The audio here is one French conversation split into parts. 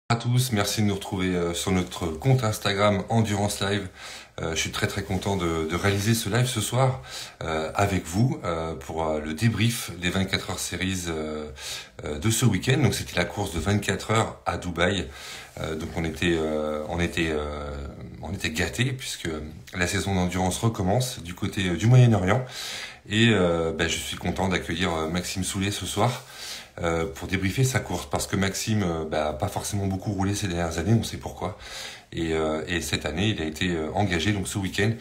À tous, merci de nous retrouver sur notre compte Instagram Endurance Live. Je suis très content de réaliser ce live ce soir avec vous pour le débrief des 24 heures series de ce week-end. Donc c'était la course de 24 heures à Dubaï. Donc on était gâtés puisque la saison d'endurance recommence du côté du Moyen-Orient. Et je suis content d'accueillir Maxime Soulet ce soir pour débriefer sa course, parce que Maxime a pas forcément beaucoup roulé ces dernières années, on sait pourquoi. Et cette année, il a été engagé donc ce week-end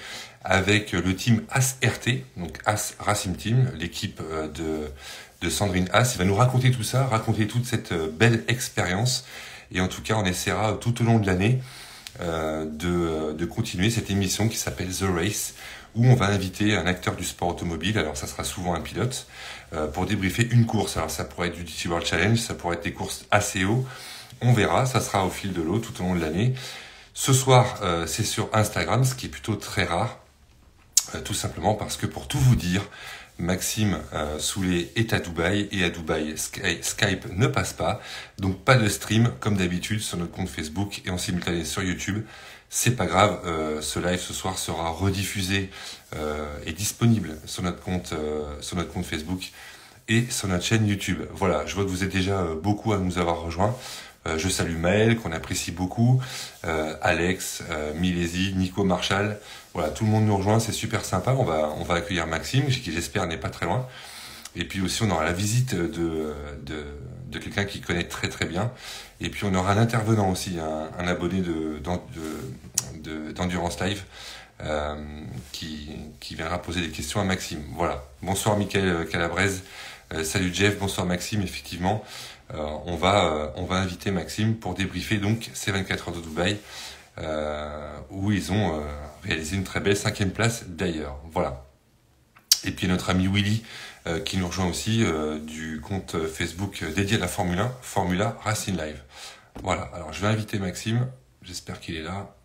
avec le team As RT, donc As Racing Team, l'équipe de Sandrine As. Il va nous raconter tout ça, raconter toute cette belle expérience. Et en tout cas, on essaiera tout au long de l'année de continuer cette émission qui s'appelle The Race, où on va inviter un acteur du sport automobile, alors ça sera souvent un pilote, pour débriefer une course. Alors ça pourrait être du DT World Challenge, ça pourrait être des courses assez haut, on verra, ça sera au fil de l'eau tout au long de l'année. Ce soir, c'est sur Instagram, ce qui est plutôt très rare, tout simplement parce que pour tout vous dire, Maxime Soulet est à Dubaï, et à Dubaï, Skype ne passe pas, donc pas de stream comme d'habitude sur notre compte Facebook et en simultané sur YouTube. C'est pas grave, ce live ce soir sera rediffusé et disponible sur notre compte Facebook et sur notre chaîne YouTube. Voilà, je vois que vous êtes déjà beaucoup à nous avoir rejoints. Je salue Maël, qu'on apprécie beaucoup, Alex, Milési, Nico Marshall. Voilà, tout le monde nous rejoint, c'est super sympa. On va accueillir Maxime, qui j'espère n'est pas très loin. Et puis aussi, on aura la visite de quelqu'un qui connaît très bien. Et puis, on aura un intervenant aussi, un abonné d'Endurance Live, qui viendra poser des questions à Maxime. Voilà. Bonsoir Mickaël Calabrese. Salut Jeff, bonsoir Maxime. Effectivement, on va inviter Maxime pour débriefer donc ces 24 heures de Dubaï, où ils ont réalisé une très belle 5e place d'ailleurs. Voilà. Et puis notre ami Willy qui nous rejoint aussi du compte Facebook dédié à la Formula Racing Live. Voilà, alors je vais inviter Maxime, j'espère qu'il est là.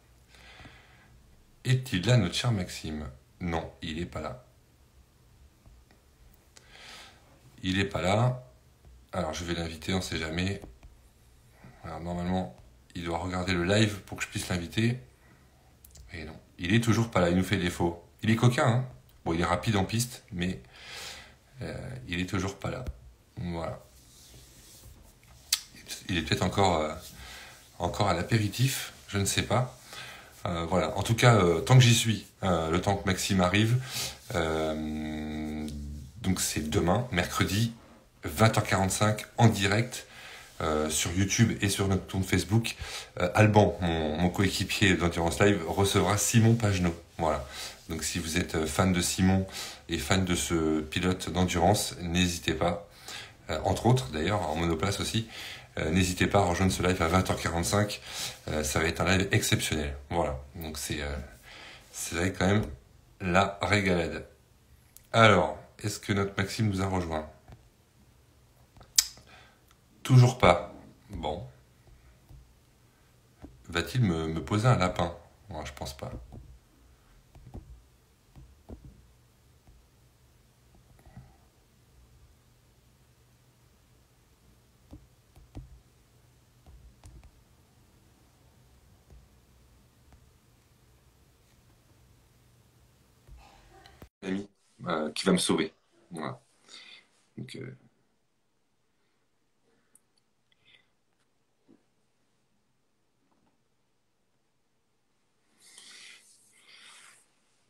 Est-il là, notre cher Maxime? Non, il n'est pas là. Il n'est pas là. Alors je vais l'inviter, on ne sait jamais. Alors normalement, il doit regarder le live pour que je puisse l'inviter. Et non, il est toujours pas là, il nous fait défaut. Il est coquin, hein. Bon, il est rapide en piste, mais il est toujours pas là. Voilà. Il est peut-être encore à l'apéritif, je ne sais pas. Voilà. En tout cas, tant que j'y suis, le temps que Maxime arrive, donc c'est demain, mercredi, 20h45, en direct, sur YouTube et sur notre compte Facebook. Alban, mon coéquipier d'Endurance Live, recevra Simon Pagenaud. Voilà. Donc si vous êtes fan de Simon et fan de ce pilote d'endurance, n'hésitez pas, entre autres d'ailleurs, en monoplace aussi, n'hésitez pas à rejoindre ce live à 20h45, ça va être un live exceptionnel. Voilà, donc c'est vrai quand même la régalade. Alors, est-ce que notre Maxime nous a rejoint? Toujours pas. Bon. Va-t-il me poser un lapin? Moi, je pense pas. Ami qui va me sauver. Voilà. Donc,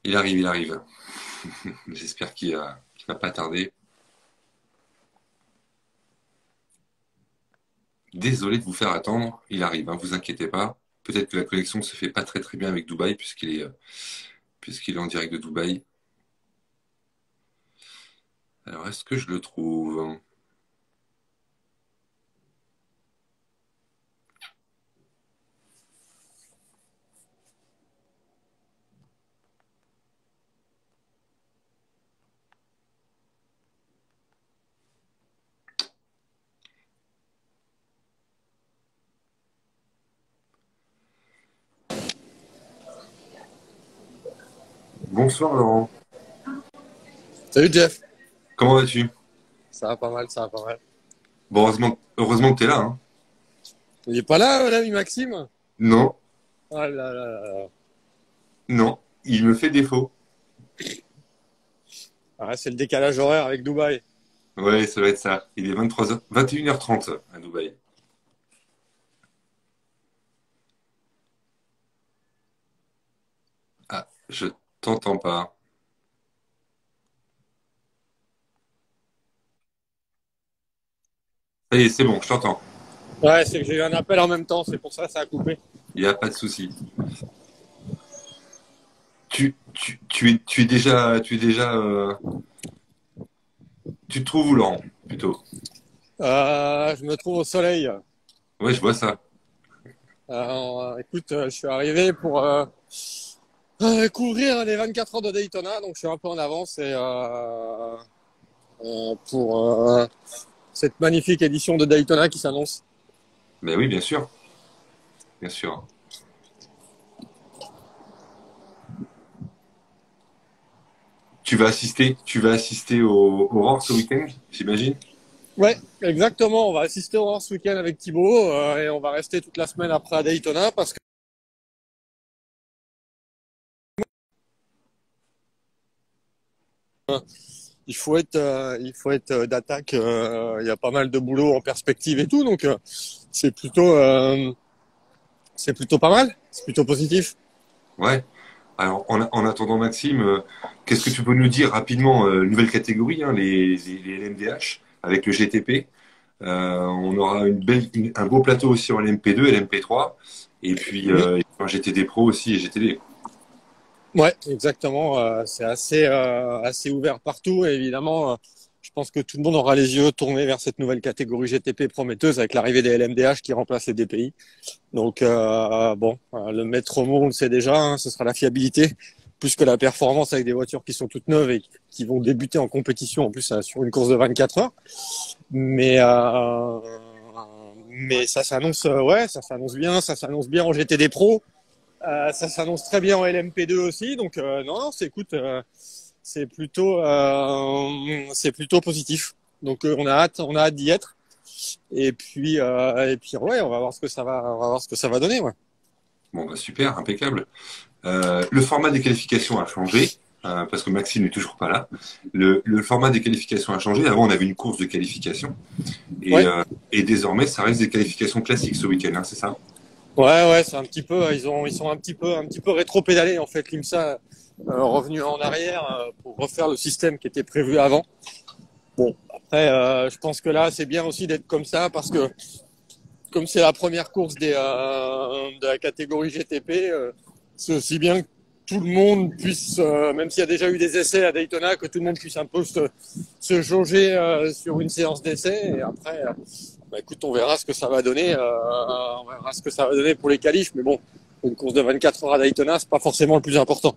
il arrive. J'espère qu'il va pas tarder. Désolé de vous faire attendre, il arrive, hein, vous inquiétez pas. Peut-être que la connexion se fait pas très bien avec Dubaï, puisqu'il est en direct de Dubaï. Alors, est-ce que je le trouve? Bonsoir Laurent, Salut Jeff, comment vas-tu? ça va pas mal, ça va pas mal. Bon, heureusement que tu es là, hein. Il est pas là, l'ami Maxime? Non, Ah là là là. non, il me fait défaut. Ah, c'est le décalage horaire avec Dubaï. Ouais, ça va être ça. Il est 23h, 21h30 à Dubaï. Ah, je t'entends pas. Ça y est, c'est bon, je t'entends. Ouais, c'est que j'ai eu un appel en même temps, c'est pour ça que ça a coupé. Il n'y a pas de souci. Tu es déjà, tu te trouves où, Laurent, plutôt? Je me trouve au soleil. Ouais, je vois ça. Écoute, je suis arrivé pour couvrir les 24 heures de Daytona, donc je suis un peu en avance pour cette magnifique édition de Daytona qui s'annonce. Ben oui, bien sûr, bien sûr. Tu vas assister au Roar ce week-end, j'imagine? Ouais, exactement. On va assister au Horse Weekend avec Thibaut et on va rester toute la semaine après à Daytona parce que il faut être d'attaque. Il y a pas mal de boulot en perspective et tout, donc c'est plutôt euh, c'est plutôt pas mal. C'est plutôt positif. Ouais. Alors, en attendant, Maxime, qu'est-ce que tu peux nous dire rapidement? Nouvelle catégorie, hein, les LMDH avec le GTP. On aura un beau plateau aussi en LMP2, LMP3, et puis Oui. un GTD Pro aussi et GTD. Ouais, exactement. C'est assez ouvert partout et évidemment, je pense que tout le monde aura les yeux tournés vers cette nouvelle catégorie GTP prometteuse avec l'arrivée des LMDH qui remplacent les DPI. Donc bon, le maître mot, on le sait déjà, hein, ce sera la fiabilité plus que la performance avec des voitures qui sont toutes neuves et qui vont débuter en compétition en plus sur une course de 24 heures. Mais euh, mais ça s'annonce, ouais, ça s'annonce bien en GTD Pro, ça s'annonce très bien en LMP2 aussi. Donc non, non, c'est plutôt positif. Donc on a hâte d'y être. Et puis ouais, on va voir ce que ça va donner, ouais. Bon, bah, super, impeccable. Le format des qualifications a changé, parce que Maxime n'est toujours pas là. Le format des qualifications a changé. Avant, on avait une course de qualification, et, Ouais, euh, et désormais, ça reste des qualifications classiques ce week-end, hein, c'est ça? ouais, c'est un petit peu, ils sont un petit peu rétro-pédalés en fait, l'IMSA revenu en arrière pour refaire le système qui était prévu avant. Bon, après, je pense que là, c'est bien aussi d'être comme ça parce que comme c'est la première course de la catégorie GTP, c'est aussi bien que tout le monde puisse, même s'il y a déjà eu des essais à Daytona, que tout le monde puisse un peu se jauger sur une séance d'essai. Et après, bah, écoute, on verra ce que ça va donner. On verra ce que ça va donner pour les qualifs. Mais bon, une course de 24 heures à Daytona, c'est pas forcément le plus important.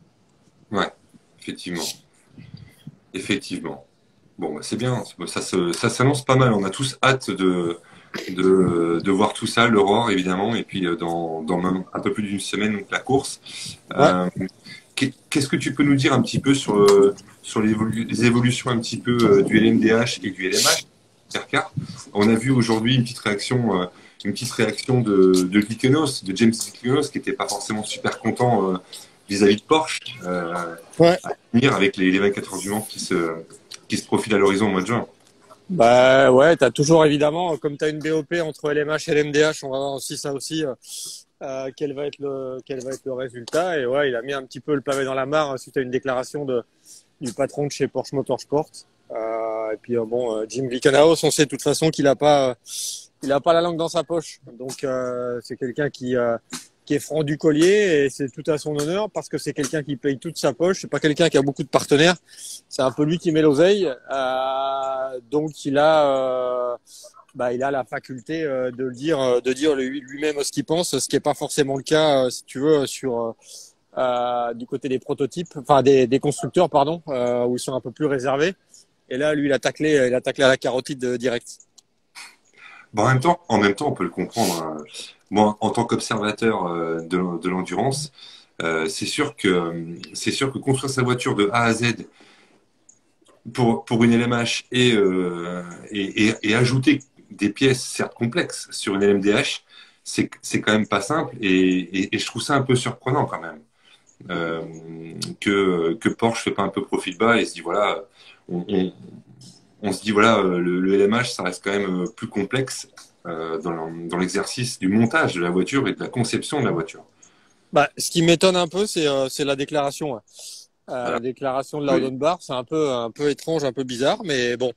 Ouais, effectivement, effectivement. Bon, bah, c'est bien, ça s'annonce pas mal. On a tous hâte de voir tout ça, l'aurore évidemment, et puis dans même un peu plus d'une semaine, donc la course. Ouais. Euh, Qu'est-ce que tu peux nous dire un petit peu sur les évolutions un petit peu du LMDH et du LMH, Intercar? On a vu aujourd'hui une petite réaction de Glickenhaus, de James Glickenhaus, qui n'était pas forcément super content vis-à-vis de Porsche, Ouais. à venir avec les 24 heures du Mans qui se profilent à l'horizon au mois de juin. Bah ouais, t'as toujours évidemment, comme t'as une BOP entre LMH et LMDH, on va voir aussi ça aussi, quel va être le résultat. Et ouais, il a mis un petit peu le pavé dans la mare suite à une déclaration du patron de chez Porsche Motorsport. Et puis bon, Jim Glickenhaus, on sait de toute façon qu'il a pas la langue dans sa poche. Donc c'est quelqu'un qui est franc du collier et c'est tout à son honneur parce que c'est quelqu'un qui paye toute sa poche. C'est pas quelqu'un qui a beaucoup de partenaires. C'est un peu lui qui met l'oseille. Donc il a la faculté de dire lui-même ce qu'il pense, ce qui est pas forcément le cas, si tu veux, du côté des prototypes, enfin des constructeurs, pardon, où ils sont un peu plus réservés. Et là, lui, il a taclé à la carotide direct. Bon, en même temps, on peut le comprendre, hein. Moi, en tant qu'observateur de l'endurance, c'est sûr que construire sa voiture de A à Z pour une LMH et ajouter des pièces certes complexes sur une LMDH, c'est quand même pas simple et je trouve ça un peu surprenant quand même euh, que Porsche fait pas un peu profil bas et se dit voilà on, on, on se dit voilà le LMH ça reste quand même plus complexe dans l'exercice du montage de la voiture et de la conception de la voiture. Bah, ce qui m'étonne un peu, c'est la déclaration. Ouais. La Voilà. déclaration de Oui, Laudenbach, c'est un peu étrange, un peu bizarre, mais bon,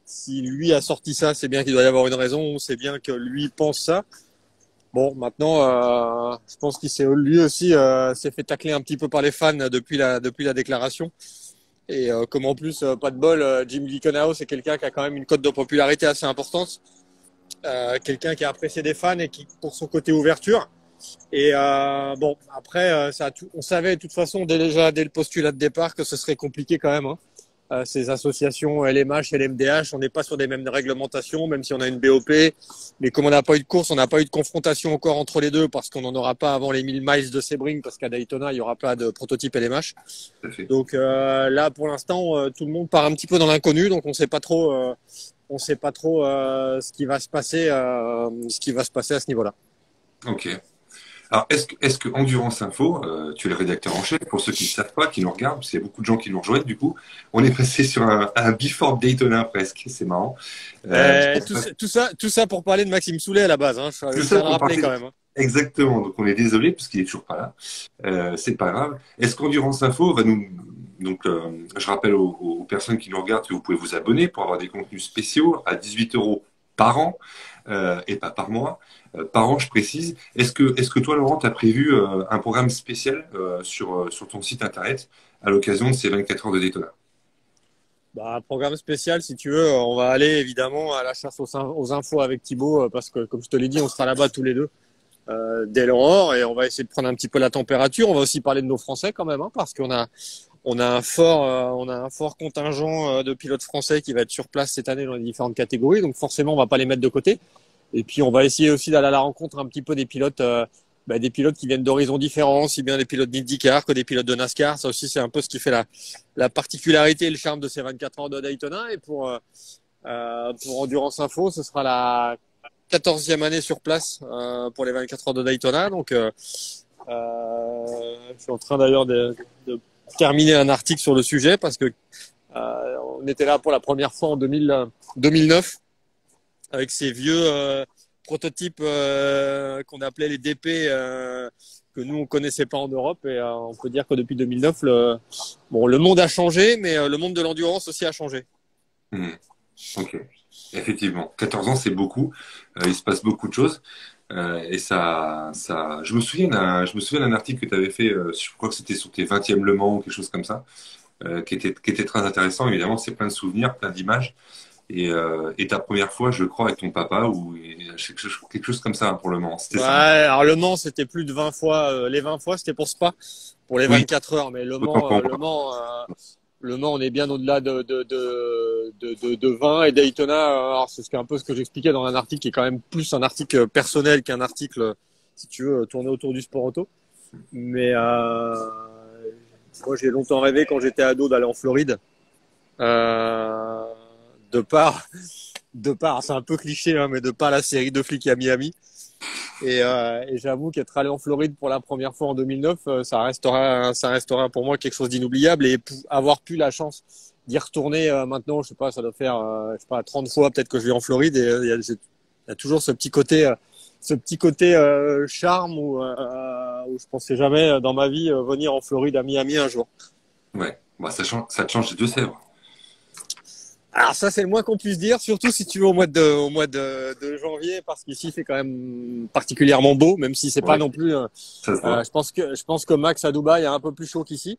si lui a sorti ça, c'est bien qu'il doit y avoir une raison, c'est bien que lui pense ça. Bon, maintenant, je pense qu'il s'est lui aussi s'est fait tacler un petit peu par les fans depuis la déclaration. Et comme en plus, pas de bol, Jim Glickenhaus, c'est quelqu'un qui a quand même une cote de popularité assez importante, quelqu'un qui a apprécié des fans et qui pour son côté ouverture. Et bon, après, on savait de toute façon déjà dès le postulat de départ que ce serait compliqué quand même. Hein. Ces associations LMH et LMDH, on n'est pas sur des mêmes réglementations, même si on a une BOP. Mais comme on n'a pas eu de course, on n'a pas eu de confrontation encore entre les deux parce qu'on n'en aura pas avant les 1000 miles de Sebring, parce qu'à Daytona, il n'y aura pas de prototype LMH. tout à fait. Donc là, pour l'instant, tout le monde part un petit peu dans l'inconnu, donc on sait pas trop ce qui va se passer, ce qui va se passer à ce niveau-là. Ok. Alors, est-ce que Endurance Info, tu es le rédacteur en chef, pour ceux qui ne savent pas, qui nous regardent, parce qu'il y a beaucoup de gens qui nous rejoignent, du coup, on est passé sur un Before Daytona presque, c'est marrant. Tout ça pour parler de Maxime Soulet à la base, hein, C'est je ça tiens à le pour rappeler parler. quand même. Hein. Exactement, donc on est désolé, parce qu'il est toujours pas là. C'est pas grave. Est-ce qu'Endurance Info va nous... Donc, je rappelle aux personnes qui nous regardent que vous pouvez vous abonner pour avoir des contenus spéciaux à 18 € par an et pas par mois. Par an, je précise. Est-ce que toi, Laurent, tu as prévu un programme spécial sur ton site internet à l'occasion de ces 24 heures de Daytona? Bah, programme spécial, si tu veux, on va aller évidemment à la chasse aux infos avec Thibaut, parce que comme je te l'ai dit, on sera là-bas tous les deux dès l'aurore et on va essayer de prendre un petit peu la température. On va aussi parler de nos Français quand même, hein, parce on a un fort contingent de pilotes français qui va être sur place cette année dans les différentes catégories. Donc forcément, on va pas les mettre de côté. Et puis on va essayer aussi d'aller à la rencontre un petit peu des pilotes qui viennent d'horizons différents, aussi bien des pilotes d'IndyCar que des pilotes de NASCAR. Ça aussi, c'est un peu ce qui fait la particularité et le charme de ces 24 heures de Daytona. Et pour Endurance Info, ce sera la 14e année sur place pour les 24 heures de Daytona. Donc, je suis en train d'ailleurs de terminer un article sur le sujet parce que on était là pour la première fois en 2009 avec ces vieux prototypes qu'on appelait les DP que nous on connaissait pas en Europe et on peut dire que depuis 2009 le monde a changé mais le monde de l'endurance aussi a changé. Hmm. Ok, effectivement. 14 ans, c'est beaucoup. Il se passe beaucoup de choses. Et je me souviens d'un article que tu avais fait, je crois que c'était sur tes 20e Le Mans ou quelque chose comme ça, qui était très intéressant. Évidemment, c'est plein de souvenirs, plein d'images. Et ta première fois, je crois, avec ton papa, ou quelque chose comme ça hein, pour Le Mans. C'était Ouais, ça. Hein. alors Le Mans c'était plus de 20 fois, les 20 fois c'était pour Spa, pour les Oui, 24 heures, mais autant pour moi. Le Mans on est bien au-delà de 20 et Daytona, alors c'est un peu ce que j'expliquais dans un article qui est quand même plus un article personnel qu'un article, si tu veux, tourné autour du sport auto. Mais moi j'ai longtemps rêvé quand j'étais ado d'aller en Floride, euh, de par, c'est un peu cliché, hein, mais de par la série de flics à Miami. Et j'avoue qu'être allé en Floride pour la première fois en 2009, ça restera pour moi quelque chose d'inoubliable. Et avoir pu la chance d'y retourner maintenant, je sais pas, ça doit faire, je sais pas, 30 fois peut-être que je vais en Floride. Et il y a toujours ce petit côté charme où je pensais jamais dans ma vie venir en Floride à Miami un jour. Ouais, bah, ça te change les Deux-Sèvres. Alors ça c'est le moins qu'on puisse dire, surtout si tu veux au mois de janvier, parce qu'ici il fait quand même particulièrement beau, même si c'est pas Ouais, non plus. ça se voit. Je pense que Max à Dubaï est un peu plus chaud qu'ici,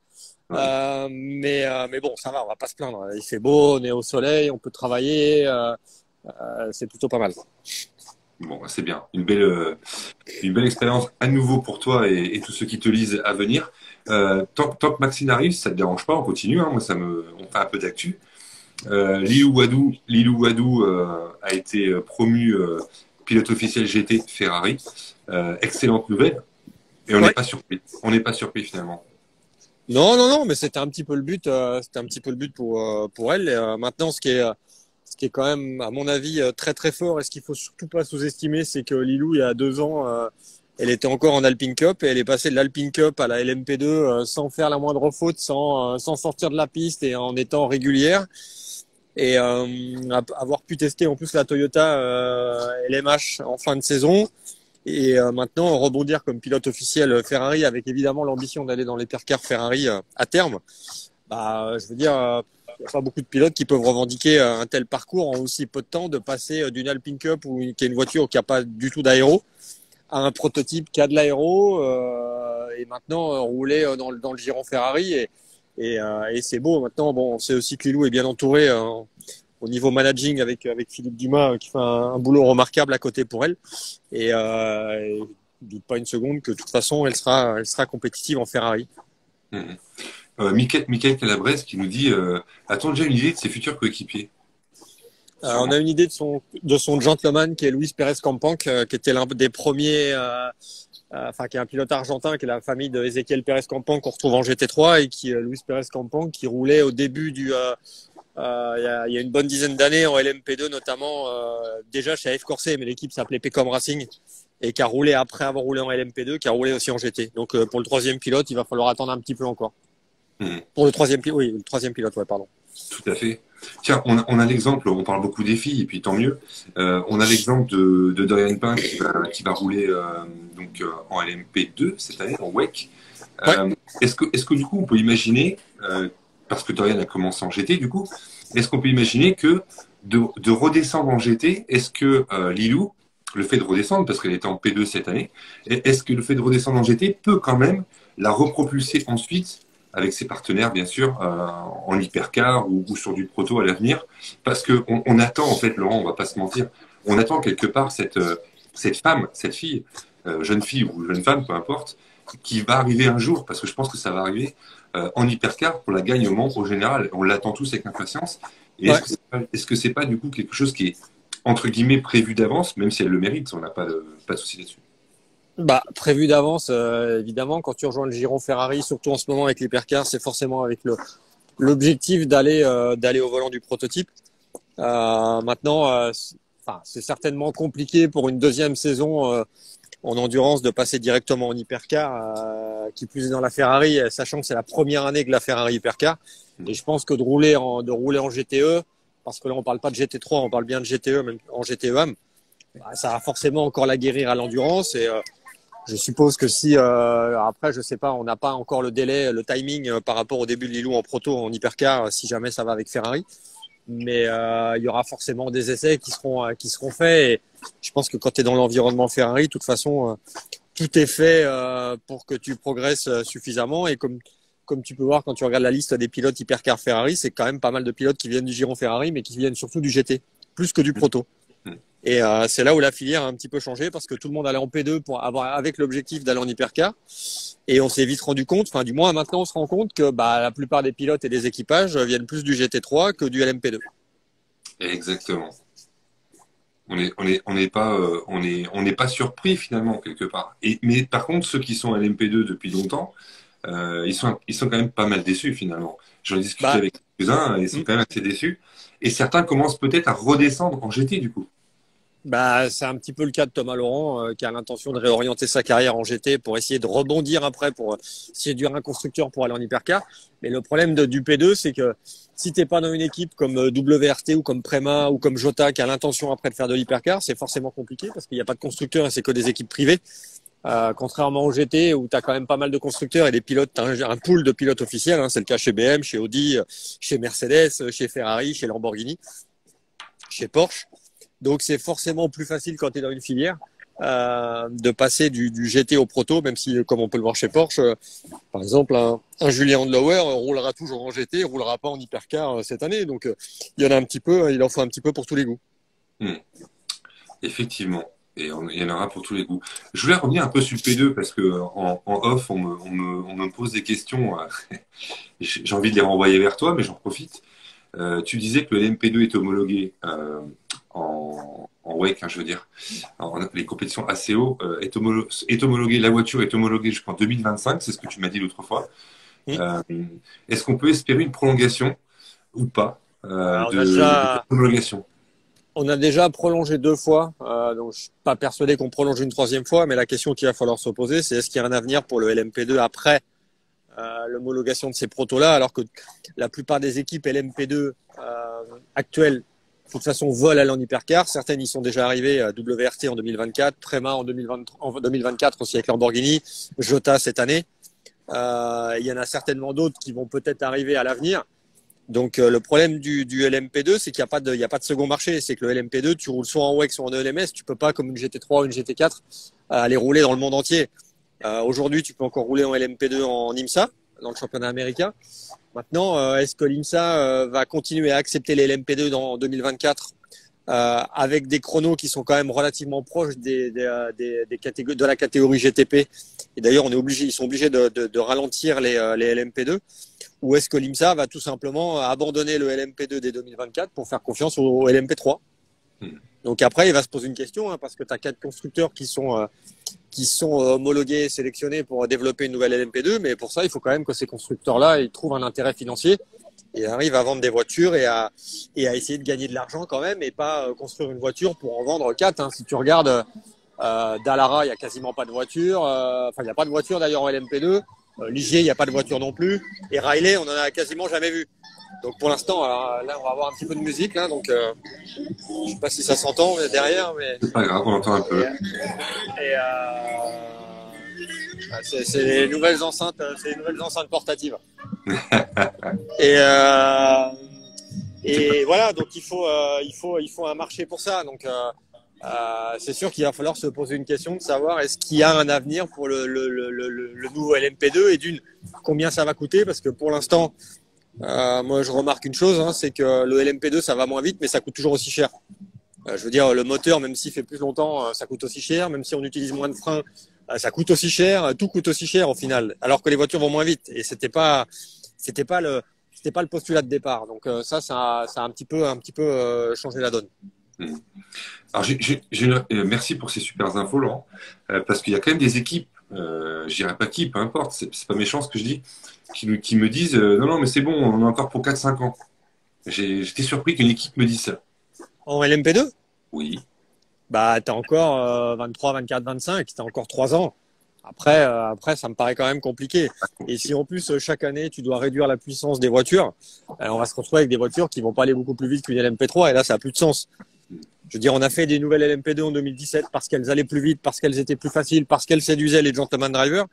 Ouais. mais bon ça va, on va pas se plaindre. Il fait beau, on est au soleil, on peut travailler, c'est plutôt pas mal. Bon, bah, c'est bien. Une belle expérience à nouveau pour toi et tous ceux qui te lisent à venir. Tant que Maxime arrive, si ça te dérange pas, on continue. Hein. Moi, on fait un peu d'actu. Lilou Wadou a été promu pilote officiel GT Ferrari. Excellente nouvelle. Et on n'est Ouais. pas surpris. On n'est pas surpris finalement. Non, mais c'était un petit peu le but, c'était un petit peu le but pour elle. Et, maintenant, Ce qui est quand même, à mon avis, très très fort. Et ce qu'il faut surtout pas sous-estimer, c'est que Lilou, il y a 2 ans, elle était encore en Alpine Cup et elle est passée de l'Alpine Cup à la LMP2 sans faire la moindre faute, sans sortir de la piste et en étant régulière. Et avoir pu tester en plus la Toyota LMH en fin de saison. Et maintenant, rebondir comme pilote officiel Ferrari avec évidemment l'ambition d'aller dans l'hypercar Ferrari à terme. Je veux dire, il n'y a pas beaucoup de pilotes qui peuvent revendiquer un tel parcours en aussi peu de temps, de passer d'une Alpine Cup qui est une voiture qui n'a pas du tout d'aéro à un prototype qui a de l'aéro et maintenant rouler dans le giron Ferrari et c'est beau. Maintenant, bon, on sait aussi que Lilou est bien entouré au niveau managing avec Philippe Dumas qui fait un boulot remarquable à côté pour elle et je doute pas une seconde que de toute façon elle sera compétitive en Ferrari. Michael Calabrese qui nous dit a-t-on déjà une idée de ses futurs coéquipiers? On a une idée de son gentleman qui est Luis Pérez Campank, qui était l'un des premiers, qui est un pilote argentin, qui est la famille de Ezequiel Pérez Campank qu'on retrouve en GT3 et qui Luis Pérez Campank qui roulait au début il y a une bonne dizaine d'années en LMP2 notamment, déjà chez AF Corse, mais l'équipe s'appelait Pecom Racing et qui a roulé après avoir roulé en LMP2, qui a roulé aussi en GT. Donc pour le troisième pilote, il va falloir attendre un petit peu encore. Pour le troisième pilote, oui, le troisième pilote, ouais, pardon. Tout à fait. Tiens, on a l'exemple, on parle beaucoup des filles, et puis tant mieux. On a l'exemple de Dorian Pain qui va rouler en LMP2 cette année, en WEC. Ouais. Est-ce que du coup, on peut imaginer, parce que Dorian a commencé en GT, du coup, est-ce qu'on peut imaginer que de redescendre en GT, est-ce que Lilou, le fait de redescendre, parce qu'elle était en P2 cette année, est-ce que le fait de redescendre en GT peut quand même la repropulser ensuite avec ses partenaires, bien sûr, en hypercar ou sur du proto à l'avenir, parce que on attend, en fait, Laurent, on va pas se mentir, on attend quelque part cette femme, cette fille, jeune fille ou jeune femme, peu importe, qui va arriver un jour, parce que je pense que ça va arriver, en hypercar pour la gagne au général. On l'attend tous avec impatience. Et Ouais. est-ce que c'est pas du coup quelque chose qui est entre guillemets prévu d'avance, même si elle le mérite, on n'a pas de souci là-dessus. Prévu d'avance, évidemment, quand tu rejoins le giron Ferrari, surtout en ce moment avec l'hypercar, c'est forcément avec l'objectif d'aller au volant du prototype. Maintenant, c'est certainement compliqué pour une deuxième saison en endurance de passer directement en hypercar, qui plus est dans la Ferrari, sachant que c'est la première année que la Ferrari hypercar. Et je pense que de rouler en GTE, parce que là on parle pas de GT3, on parle bien de GTE, même en GTE, ça va forcément encore la guérir à l'endurance et je suppose que si après je sais pas, on n'a pas encore le délai, le timing par rapport au début de Lilou en proto en hypercar, si jamais ça va avec Ferrari, mais il y aura forcément des essais qui seront faits et je pense que quand tu es dans l'environnement Ferrari, de toute façon tout est fait pour que tu progresses suffisamment et comme tu peux voir quand tu regardes la liste des pilotes hypercar Ferrari, c'est quand même pas mal de pilotes qui viennent du giron Ferrari mais qui viennent surtout du GT plus que du proto. Et c'est là où la filière a un petit peu changé parce que tout le monde allait en P2 avec l'objectif d'aller en hypercar. Et on s'est vite rendu compte, enfin du moins maintenant on se rend compte que la plupart des pilotes et des équipages viennent plus du GT3 que du LMP2. Exactement. On n'est pas surpris finalement quelque part. Mais par contre, ceux qui sont à l'MP2 depuis longtemps, ils sont quand même pas mal déçus finalement. J'en ai discuté avec quelques-uns, ils sont quand même assez déçus. Et certains commencent peut-être à redescendre en GT du coup. C'est un petit peu le cas de Thomas Laurent qui a l'intention de réorienter sa carrière en GT pour essayer de rebondir après pour séduire un constructeur pour aller en hypercar. Mais le problème du P2, c'est que si t'es pas dans une équipe comme WRT ou comme Prema ou comme Jota qui a l'intention après de faire de l'hypercar, c'est forcément compliqué parce qu'il n'y a pas de constructeurs et c'est que des équipes privées. Contrairement au GT où tu as quand même pas mal de constructeurs et des pilotes, t'as un pool de pilotes officiels, hein, c'est le cas chez BM, chez Audi, chez Mercedes, chez Ferrari, chez Lamborghini, chez Porsche. Donc c'est forcément plus facile quand tu es dans une filière de passer du GT au proto, même si comme on peut le voir chez Porsche, par exemple un Julien Andlauer roulera toujours en GT, roulera pas en hypercar cette année. Donc il y en a un petit peu, il en faut un petit peu pour tous les goûts. Effectivement. Et il y en aura pour tous les goûts. Je voulais revenir un peu sur le P2 parce que en off, on me pose des questions. J'ai envie de les renvoyer vers toi, mais j'en profite. Tu disais que le MP2 est homologué en WEC, je veux dire, les compétitions ACO est homologué. La voiture est homologuée jusqu'en 2025, c'est ce que tu m'as dit l'autre fois. Est-ce qu'on peut espérer une prolongation ou pas On a déjà, d'homologation. on a déjà prolongé 2 fois, donc je suis pas persuadé qu'on prolonge une 3e fois, mais la question qu'il va falloir se poser, c'est est-ce qu'il y a un avenir pour le LMP2 après l'homologation de ces protos-là, alors que la plupart des équipes LMP2 actuelles, de toute façon, volent à en hypercar. Certaines y sont déjà arrivées, WRT en 2024, Prema en 2024 aussi avec Lamborghini, Jota cette année. Il y en a certainement d'autres qui vont peut-être arriver à l'avenir. Donc le problème du LMP2, c'est qu'il n'y a pas de second marché. C'est que le LMP2, tu roules soit en WEC, soit en ELMS. Tu peux pas, comme une GT3 ou une GT4, aller rouler dans le monde entier. Aujourd'hui, tu peux encore rouler en LMP2 en IMSA, dans le championnat américain. Maintenant, est-ce que l'IMSA va continuer à accepter les LMP2 dans 2024 avec des chronos qui sont quand même relativement proches de la catégorie GTP? Et d'ailleurs, ils sont obligés de ralentir les LMP2. Ou est-ce que l'IMSA va tout simplement abandonner le LMP2 dès 2024 pour faire confiance au LMP3? Donc après, il va se poser une question, parce que tu as 4 constructeurs qui sont homologués, sélectionnés pour développer une nouvelle LMP2, mais pour ça, il faut quand même que ces constructeurs-là ils trouvent un intérêt financier et arrivent à vendre des voitures et à essayer de gagner de l'argent quand même, et pas construire une voiture pour en vendre 4. Si tu regardes Dallara, il n'y a quasiment pas de voiture. Il n'y a pas de voiture d'ailleurs en LMP2. Ligier, il n'y a pas de voiture non plus. Et Riley, on en a quasiment jamais vu. Donc pour l'instant, là, on va avoir un petit peu de musique. Là, donc, je sais pas si ça s'entend derrière, mais C'est pas grave, on entend un peu. C'est les nouvelles enceintes, portatives. Et voilà, donc il faut un marché pour ça. Donc c'est sûr qu'il va falloir se poser une question de savoir est-ce qu'il y a un avenir pour le nouveau LMP2, et combien ça va coûter, parce que pour l'instant, moi je remarque une chose, c'est que le LMP2 ça va moins vite, mais ça coûte toujours aussi cher. Je veux dire, le moteur, même s'il fait plus longtemps, ça coûte aussi cher. Même si on utilise moins de freins, ça coûte aussi cher. Tout coûte aussi cher au final, alors que les voitures vont moins vite. Et c'était pas le postulat de départ. Donc ça a un petit peu changé la donne. Alors, merci pour ces super infos, Laurent, parce qu'il y a quand même des équipes, je dirais pas qui, peu importe, c'est pas méchant ce que je dis, qui me disent non, mais c'est bon, on en a encore pour 4-5 ans. J'étais surpris qu'une équipe me dise ça. En LMP2? Oui. Bah, t'as encore 23, 24, 25, t'as encore 3 ans. Après, ça me paraît quand même compliqué. Et si en plus, chaque année, tu dois réduire la puissance des voitures, on va se retrouver avec des voitures qui vont pas aller beaucoup plus vite qu'une LMP3, et là, ça a plus de sens. Je veux dire, on a fait des nouvelles LMP2 en 2017 parce qu'elles allaient plus vite, parce qu'elles étaient plus faciles, parce qu'elles séduisaient les gentleman drivers.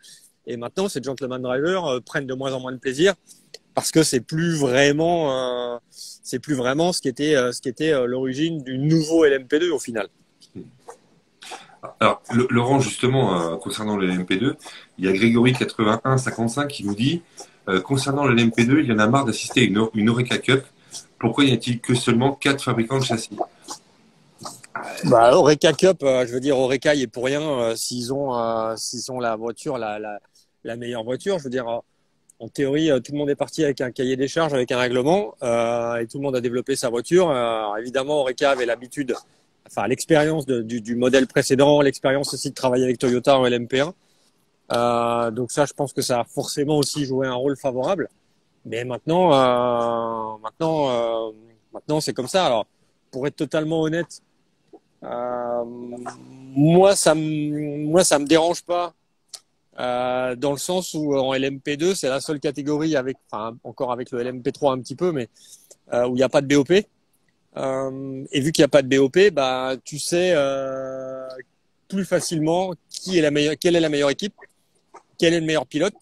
Et maintenant, ces gentleman drivers prennent de moins en moins de plaisir, parce que c'est plus vraiment ce qui était l'origine du nouveau LMP2 au final. Alors, Laurent, justement, concernant le LMP2, il y a Grégory8155 qui nous dit concernant le LMP2, il y en a marre d'assister à une Oreca Cup. Pourquoi n'y a-t-il que seulement 4 fabricants de châssis? Bah, Oreca Cup, je veux dire, Oreca, il est pour rien s'ils ont la voiture, la meilleure voiture. Je veux dire, en théorie, tout le monde est parti avec un cahier des charges, avec un règlement, et tout le monde a développé sa voiture. Alors, évidemment, Oreca avait l'habitude, l'expérience du modèle précédent, l'expérience aussi de travailler avec Toyota en LMP1. Donc ça, je pense que ça a forcément aussi joué un rôle favorable. Mais maintenant, c'est comme ça. Alors, pour être totalement honnête, moi, ça me dérange pas, dans le sens où en LMP2, c'est la seule catégorie encore avec le LMP3 un petit peu, mais où il n'y a pas de BOP. Et vu qu'il n'y a pas de BOP, bah, tu sais plus facilement quelle est la meilleure équipe, quel est le meilleur pilote,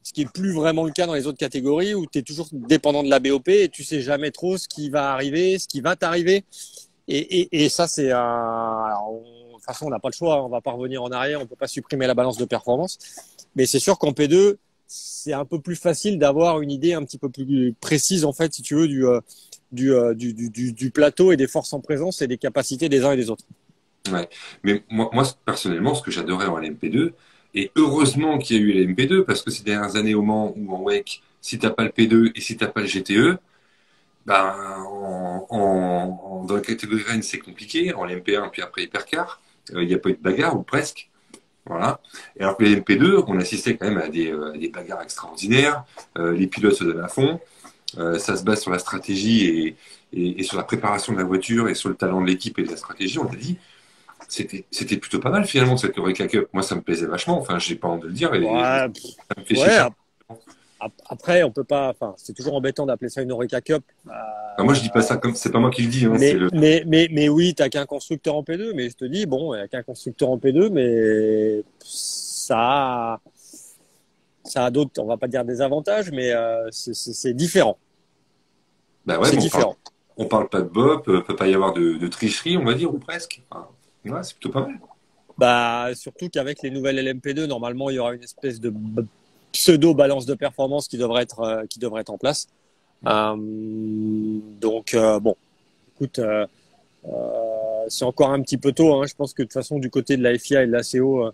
ce qui est plus vraiment le cas dans les autres catégories où tu es toujours dépendant de la BOP et tu sais jamais trop ce qui va arriver, ce qui va t'arriver. Et ça, c'est de toute façon, on n'a pas le choix, on va pas revenir en arrière, on peut pas supprimer la balance de performance. Mais c'est sûr qu'en P2, c'est un peu plus facile d'avoir une idée un petit peu plus précise, en fait, si tu veux, du plateau et des forces en présence et des capacités des uns et des autres. Ouais. Mais moi personnellement, ce que j'adorais en LMP2, et heureusement qu'il y a eu LMP2, parce que ces dernières années au Mans ou en WEC, si t'as pas le P2 et si t'as pas le GTE, ben, dans la catégorie Rennes, c'est compliqué. En LMP1, puis après Hypercar, il n'y a pas eu de bagarre, ou presque. Voilà. Et alors que les LMP2, on assistait quand même à des bagarres extraordinaires. Les pilotes se donnent à fond. Ça se base sur la stratégie et sur la préparation de la voiture et sur le talent de l'équipe et de la stratégie. On l'a dit, c'était plutôt pas mal finalement cette Eureka Cup. Moi, ça me plaisait vachement. Enfin, j'ai pas honte de le dire. Et Ouais, ça me fait chier. ouais. Après, on peut pas. Enfin, c'est toujours embêtant d'appeler ça une Eureka Cup. Enfin, moi, je dis pas ça comme c'est pas moi qui le dis. Hein, c'est Mais, le. mais, mais, mais oui, t'as qu'un constructeur en P2. Mais je te dis, bon, il n'y a qu'un constructeur en P2, mais ça a d'autres. On va pas dire des avantages, mais c'est différent. Bah ouais, C'est mais différent. on parle pas de Bob. Peut pas y avoir de tricherie, on va dire, ou presque. Enfin, ouais, c'est plutôt pas mal. Bah, surtout qu'avec les nouvelles LMP2, normalement, il y aura une espèce de pseudo balance de performance qui devrait être en place. Bon, écoute, c'est encore un petit peu tôt. Hein. Je pense que de toute façon, du côté de la FIA et de la CO,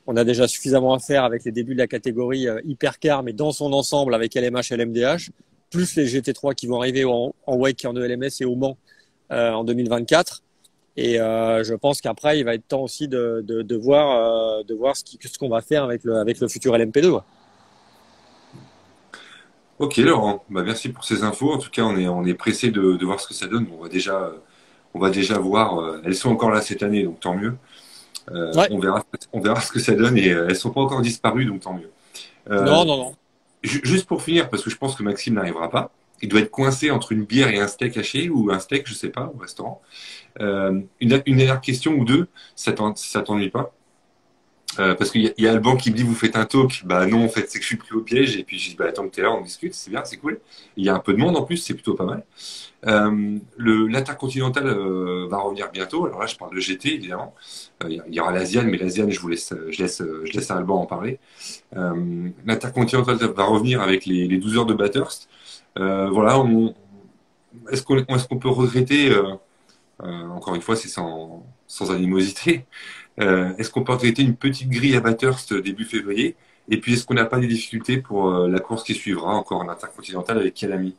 on a déjà suffisamment à faire avec les débuts de la catégorie hypercar, mais dans son ensemble avec LMH et LMDH, plus les GT3 qui vont arriver en WEC, en ELMS et au Mans en 2024. Et je pense qu'après, il va être temps aussi de voir ce qu'on va faire avec le futur LMP2. Ouais. Ok, Laurent. Bah merci pour ces infos. En tout cas, on est pressé de voir ce que ça donne. On va déjà voir. Elles sont encore là cette année, donc tant mieux. Ouais. On verra ce que ça donne et elles sont pas encore disparues, donc tant mieux. Euh, Non, non, non. Juste pour finir, parce que je pense que Maxime n'arrivera pas. Il doit être coincé entre une bière et un steak haché ou un steak, je sais pas, au restaurant. Une dernière question ou deux, ça t'ennuie pas? Parce qu'il y a Alban qui me dit vous faites un talk, bah non en fait c'est que je suis pris au piège et puis je dis bah attends que t'es là on discute, c'est bien, c'est cool. Il y a un peu de monde en plus, c'est plutôt pas mal. L'Intercontinental va revenir bientôt. Alors là je parle de GT évidemment. Il y aura l'Asian, mais l'Asian je laisse à Alban en parler. L'Intercontinental va revenir avec les 12 heures de Bathurst. Voilà, est-ce qu'on peut regretter encore une fois c'est sans animosité. Est-ce qu'on peut regretter une petite grille à Bathurst début février? Et puis, est-ce qu'on n'a pas des difficultés pour la course qui suivra, encore en intercontinental avec Kialami?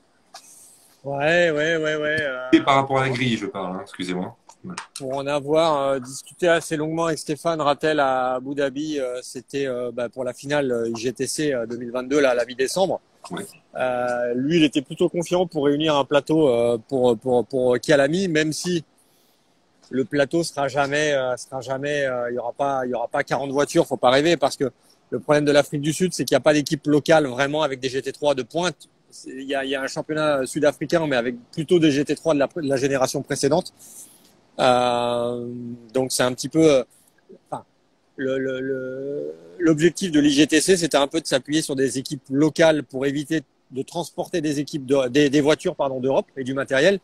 Ouais, ouais, ouais, ouais. Et par rapport à la grille, je parle, hein, excusez-moi. Ouais. Pour en avoir discuté assez longuement avec Stéphane Rattel à Abu Dhabi, c'était pour la finale IGTC 2022 là, à la mi-décembre. Ouais. Lui, il était plutôt confiant pour réunir un plateau pour Kialami, même si le plateau il y aura pas 40 voitures, faut pas rêver, parce que le problème de l'Afrique du Sud, c'est qu'il n'y a pas d'équipe locale vraiment avec des GT3 de pointe. Il y a un championnat sud-africain, mais avec plutôt des GT3 de la génération précédente. Donc c'est un petit peu, enfin, l'objectif de l'IGTC, c'était un peu de s'appuyer sur des équipes locales pour éviter de transporter des équipes des voitures pardon d'Europe et du matériel.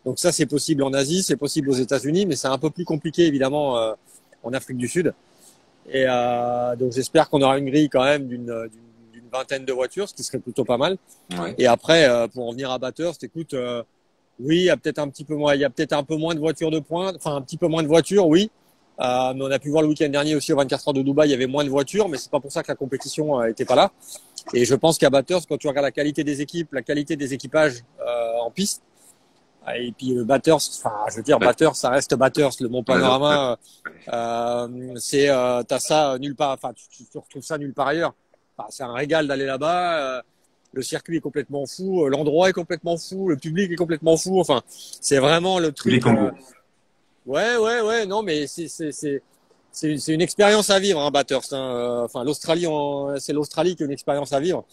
Donc ça c'est possible en Asie, c'est possible aux États-Unis, mais c'est un peu plus compliqué évidemment en Afrique du Sud. Et donc j'espère qu'on aura une grille quand même d'une vingtaine de voitures, ce qui serait plutôt pas mal. Ouais. Et après pour en venir à Bathurst, écoute. Oui, il y a peut-être un petit peu moins, il y a peut-être un peu moins de voitures de pointe, enfin un petit peu moins de voitures, oui. Mais on a pu voir le week-end dernier aussi aux 24 heures de Dubaï, il y avait moins de voitures, mais c'est pas pour ça que la compétition était pas là. Et je pense qu'à Bathurst, quand tu regardes la qualité des équipes, la qualité des équipages en piste, et puis le Bathurst, enfin je veux dire Bathurst, ça reste Bathurst, le Mont Panorama, t'as ça nulle part, enfin tu retrouves ça nulle part ailleurs. Enfin, c'est un régal d'aller là-bas. Le circuit est complètement fou, l'endroit est complètement fou, le public est complètement fou. Enfin, c'est vraiment le truc. Ouais, non, mais c'est une expérience à vivre, hein, Bathurst. Hein. Enfin, c'est l'Australie qui est une expérience à vivre.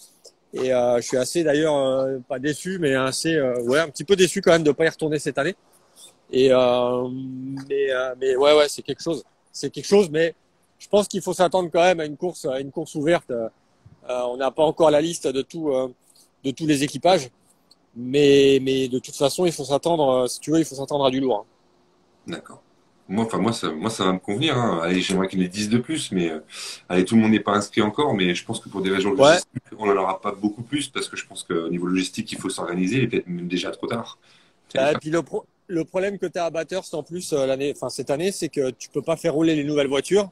Et je suis assez d'ailleurs pas déçu, mais un petit peu déçu quand même de pas y retourner cette année. Et mais ouais, c'est quelque chose. C'est quelque chose, mais je pense qu'il faut s'attendre quand même à une course ouverte. On n'a pas encore la liste de tous les équipages, mais de toute façon, il faut s'attendre, si tu veux, il faut s'attendre à du lourd. D'accord. Moi, ça va me convenir. Hein. Allez, j'aimerais qu'il y en ait 10 de plus, mais allez, tout le monde n'est pas inscrit encore, mais je pense que pour des raisons Ouais. logistiques, on n'en aura pas beaucoup plus parce que je pense qu'au niveau logistique, il faut s'organiser et peut-être même déjà trop tard. Et puis le problème que tu as à Bathurst en plus cette année, c'est que tu peux pas faire rouler les nouvelles voitures.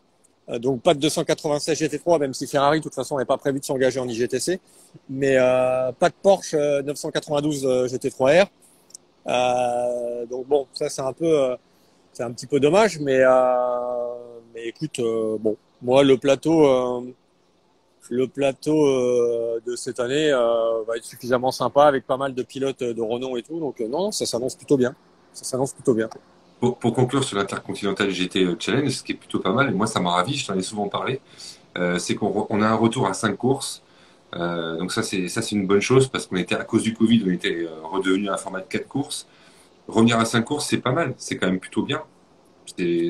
Donc pas de 296 GT3, même si Ferrari de toute façon n'est pas prévu de s'engager en IGTC, mais pas de Porsche 992 GT3R. Donc bon, ça c'est un petit peu dommage, mais écoute, bon, moi le plateau, le plateau de cette année va être suffisamment sympa avec pas mal de pilotes de renom et tout. Donc non, ça s'annonce plutôt bien. Ça s'annonce plutôt bien. Pour conclure sur l'Intercontinental GT Challenge, ce qui est plutôt pas mal, et moi ça m'a ravi, je t'en ai souvent parlé, c'est qu'on a un retour à 5 courses. Donc ça c'est une bonne chose parce qu'on était à cause du Covid, on était redevenu à un format de 4 courses. Revenir à 5 courses, c'est pas mal, c'est quand même plutôt bien.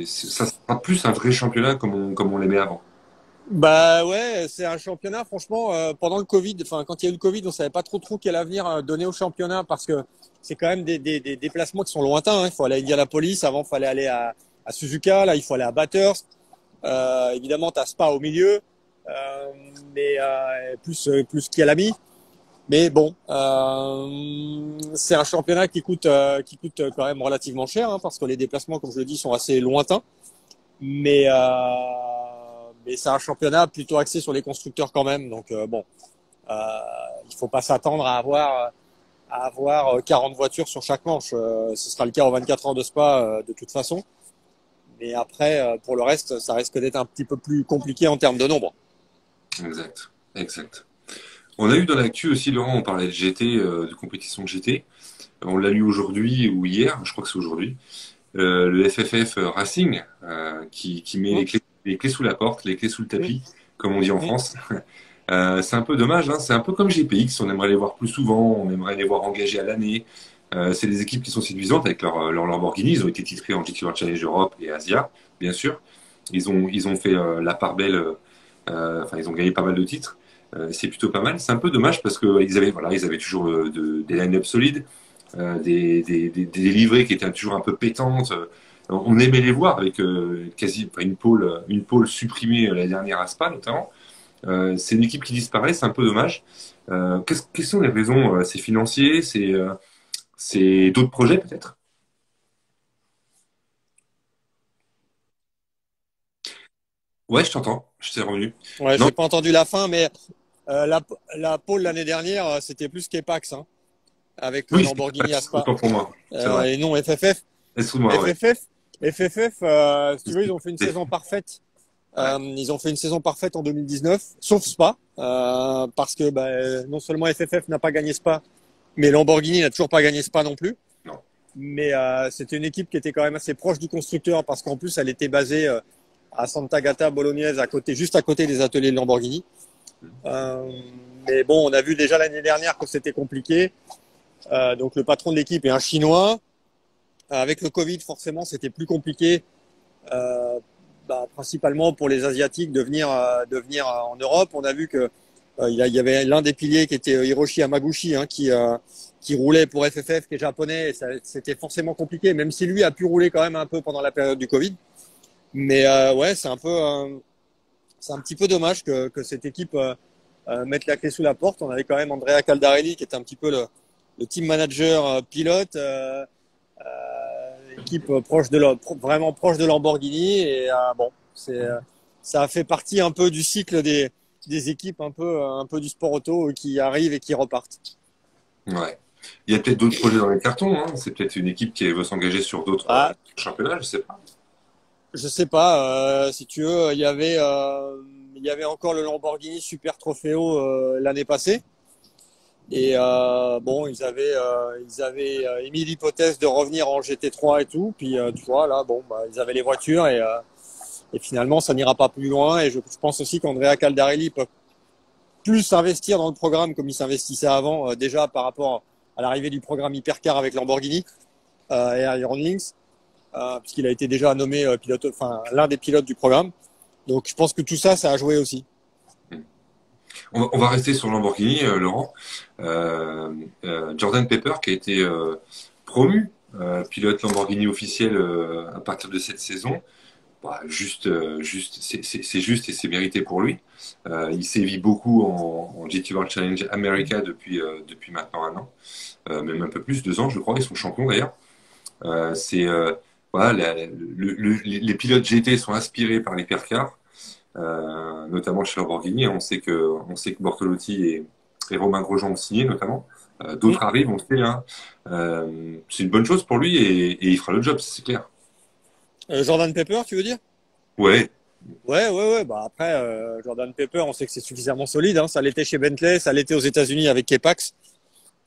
Ça sera plus un vrai championnat comme on l'aimait avant. Bah ouais, c'est un championnat. Franchement, pendant le Covid, enfin quand il y a eu le Covid, on savait pas trop quel avenir donner au championnat parce que c'est quand même des déplacements qui sont lointains. Hein. Il faut aller à Indianapolis, avant il fallait aller à Suzuka, là il faut aller à Bathurst. Évidemment, t'as Spa au milieu, mais plus Kialami. Mais bon, c'est un championnat qui coûte quand même relativement cher hein, parce que les déplacements, comme je le dis, sont assez lointains. Mais mais c'est un championnat plutôt axé sur les constructeurs quand même. Donc bon, euh, il faut pas s'attendre à avoir 40 voitures sur chaque manche. Ce sera le cas aux 24 heures de Spa de toute façon. Mais après, pour le reste, ça risque d'être un petit peu plus compliqué en termes de nombre. Exact, exact. On a eu dans l'actu aussi, Laurent, on parlait de GT, de compétition de GT. On l'a lu aujourd'hui ou hier, je crois que c'est aujourd'hui. Le FFF Racing qui met Mmh, les clés sous la porte, les clés sous le mmh, tapis, comme on dit en mmh. France. C'est un peu dommage, hein. C'est un peu comme GPX, on aimerait les voir plus souvent, on aimerait les voir engagés à l'année. C'est des équipes qui sont séduisantes avec leur Lamborghini. Ils ont été titrés en GT World Challenge Europe et Asia, bien sûr. Ils ont fait la part belle, enfin ils ont gagné pas mal de titres. C'est plutôt pas mal. C'est un peu dommage parce que ils avaient toujours des line-up solides, des livrées qui étaient toujours un peu pétantes. On aimait les voir avec quasi enfin, une pole supprimée la dernière à Spa notamment. C'est une équipe qui disparaît, c'est un peu dommage. Quelles sont les raisons? C'est financier, c'est d'autres projets peut-être? Ouais, je t'entends, je t'ai revenu. Ouais, Non, j'ai pas entendu la fin, mais la, la pole l'année dernière, c'était plus qu'Epax, hein, avec le oui, Lamborghini à Spa. autant pour moi, c'est vrai. Et non FFF. Excuse-moi, ouais. FFF, si tu veux, ils ont fait une saison parfaite. Ouais, Ils ont fait une saison parfaite en 2019, sauf Spa, parce que bah, non seulement FFF n'a pas gagné Spa, mais Lamborghini n'a toujours pas gagné Spa non plus. non. Mais c'était une équipe qui était quand même assez proche du constructeur, parce qu'en plus, elle était basée à Sant'Agata Bolognaise, juste à côté des ateliers de Lamborghini. Euh, mais bon, on a vu déjà l'année dernière que c'était compliqué. Donc le patron de l'équipe est un Chinois. Avec le Covid, forcément, c'était plus compliqué, euh, principalement pour les Asiatiques de venir en Europe. On a vu que il y avait l'un des piliers qui était Hiroshi Yamaguchi, hein, qui roulait pour FFF, qui est japonais. Et c'était forcément compliqué, même si lui a pu rouler quand même un peu pendant la période du Covid. Mais ouais, c'est un petit peu dommage que cette équipe mette la clé sous la porte. On avait quand même Andrea Caldarelli, qui était un petit peu le team manager pilote. Équipe vraiment proche de Lamborghini et bon, ça a fait partie un peu du cycle des équipes un peu du sport auto qui arrivent et qui repartent. Ouais. Il y a peut-être d'autres projets dans les cartons, hein. C'est peut-être une équipe qui veut s'engager sur d'autres Ah, championnats, je sais pas. je sais pas, si tu veux, il y avait encore le Lamborghini Super Trofeo l'année passée. Et bon, ils avaient émis l'hypothèse de revenir en GT3 et tout. Puis tu vois, là, bon, bah, ils avaient les voitures et finalement, ça n'ira pas plus loin. Et je pense aussi qu'Andrea Caldarelli peut plus s'investir dans le programme comme il s'investissait avant, déjà par rapport à l'arrivée du programme Hypercar avec Lamborghini et Iron Lynx, puisqu'il a été déjà nommé pilote, enfin l'un des pilotes du programme. Donc je pense que tout ça, ça a joué aussi. On va rester sur Lamborghini, Laurent. Jordan Pepper qui a été promu pilote Lamborghini officiel à partir de cette saison. Bah, c'est juste et c'est mérité pour lui. Il sévit beaucoup en GT World Challenge America depuis maintenant un an, même un peu plus, 2 ans, je crois. Ils sont champions d'ailleurs. C'est voilà, les pilotes GT sont inspirés par les hypercars, notamment chez Lamborghini. On sait que Bortolotti et Romain Grosjean ont signé notamment. D'autres arrivent, on le sait. Hein. C'est une bonne chose pour lui et il fera le job, c'est clair. Jordan Pepper, tu veux dire? Ouais, Ouais. Bah après, Jordan Pepper, on sait que c'est suffisamment solide. Hein. Ça l'était chez Bentley, ça l'était aux États-Unis avec Kepax.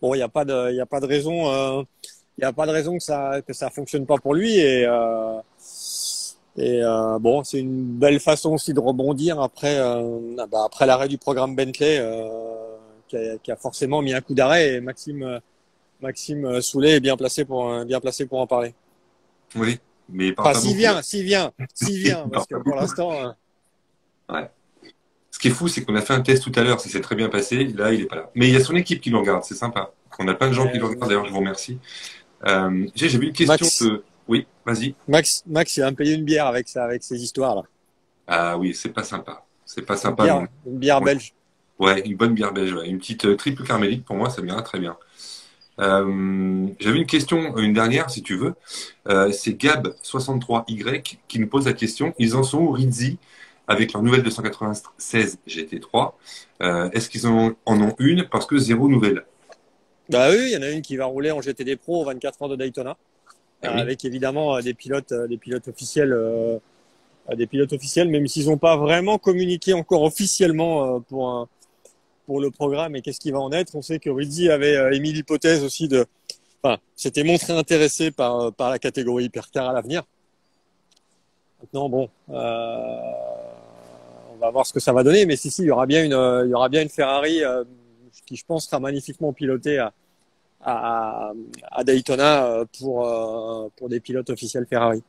Bon, il y a pas de raison, il y a pas de raison que ça fonctionne pas pour lui. Bon, c'est une belle façon aussi de rebondir après, après l'arrêt du programme Bentley, qui a forcément mis un coup d'arrêt. Et Maxime Soulet est bien placé pour en parler. Oui, mais il parle Enfin, pas beaucoup. s'il vient, Il parce parle que pas pour beaucoup. l'instant, Ouais. Ce qui est fou, c'est qu'on a fait un test tout à l'heure, ça s'est très bien passé. Là, il est pas là. Mais il y a son équipe qui le regarde, c'est sympa. On a plein de gens qui le regardent, d'ailleurs, je vous remercie. J'ai vu une question Max, de... Oui, vas-y. Max, il va me payer une bière avec ça, avec ces histoires là. Ah oui, c'est pas sympa. C'est pas sympa. Donc, Une bière ouais, belge. ouais, une bonne bière belge, ouais. Une petite triple carmélite, pour moi, ça m'ira très bien. J'avais une question, une dernière, si tu veux. C'est Gab63Y qui nous pose la question. Ils en sont où, Rizzi, avec leur nouvelle 296 GT3? Est-ce qu'ils en ont une parce que zéro nouvelle? Bah oui, il y en a une qui va rouler en GTD Pro aux 24 heures de Daytona, Eh oui, avec évidemment des pilotes officiels, même s'ils n'ont pas vraiment communiqué encore officiellement pour le programme et qu'est-ce qui va en être. On sait que Rizzi avait émis l'hypothèse aussi enfin, s'était montré intéressé par la catégorie hypercar à l'avenir. Maintenant, bon, on va voir ce que ça va donner, mais si, il y aura bien une Ferrari qui, je pense, sera magnifiquement pilotée à, à Daytona pour des pilotes officiels Ferrari.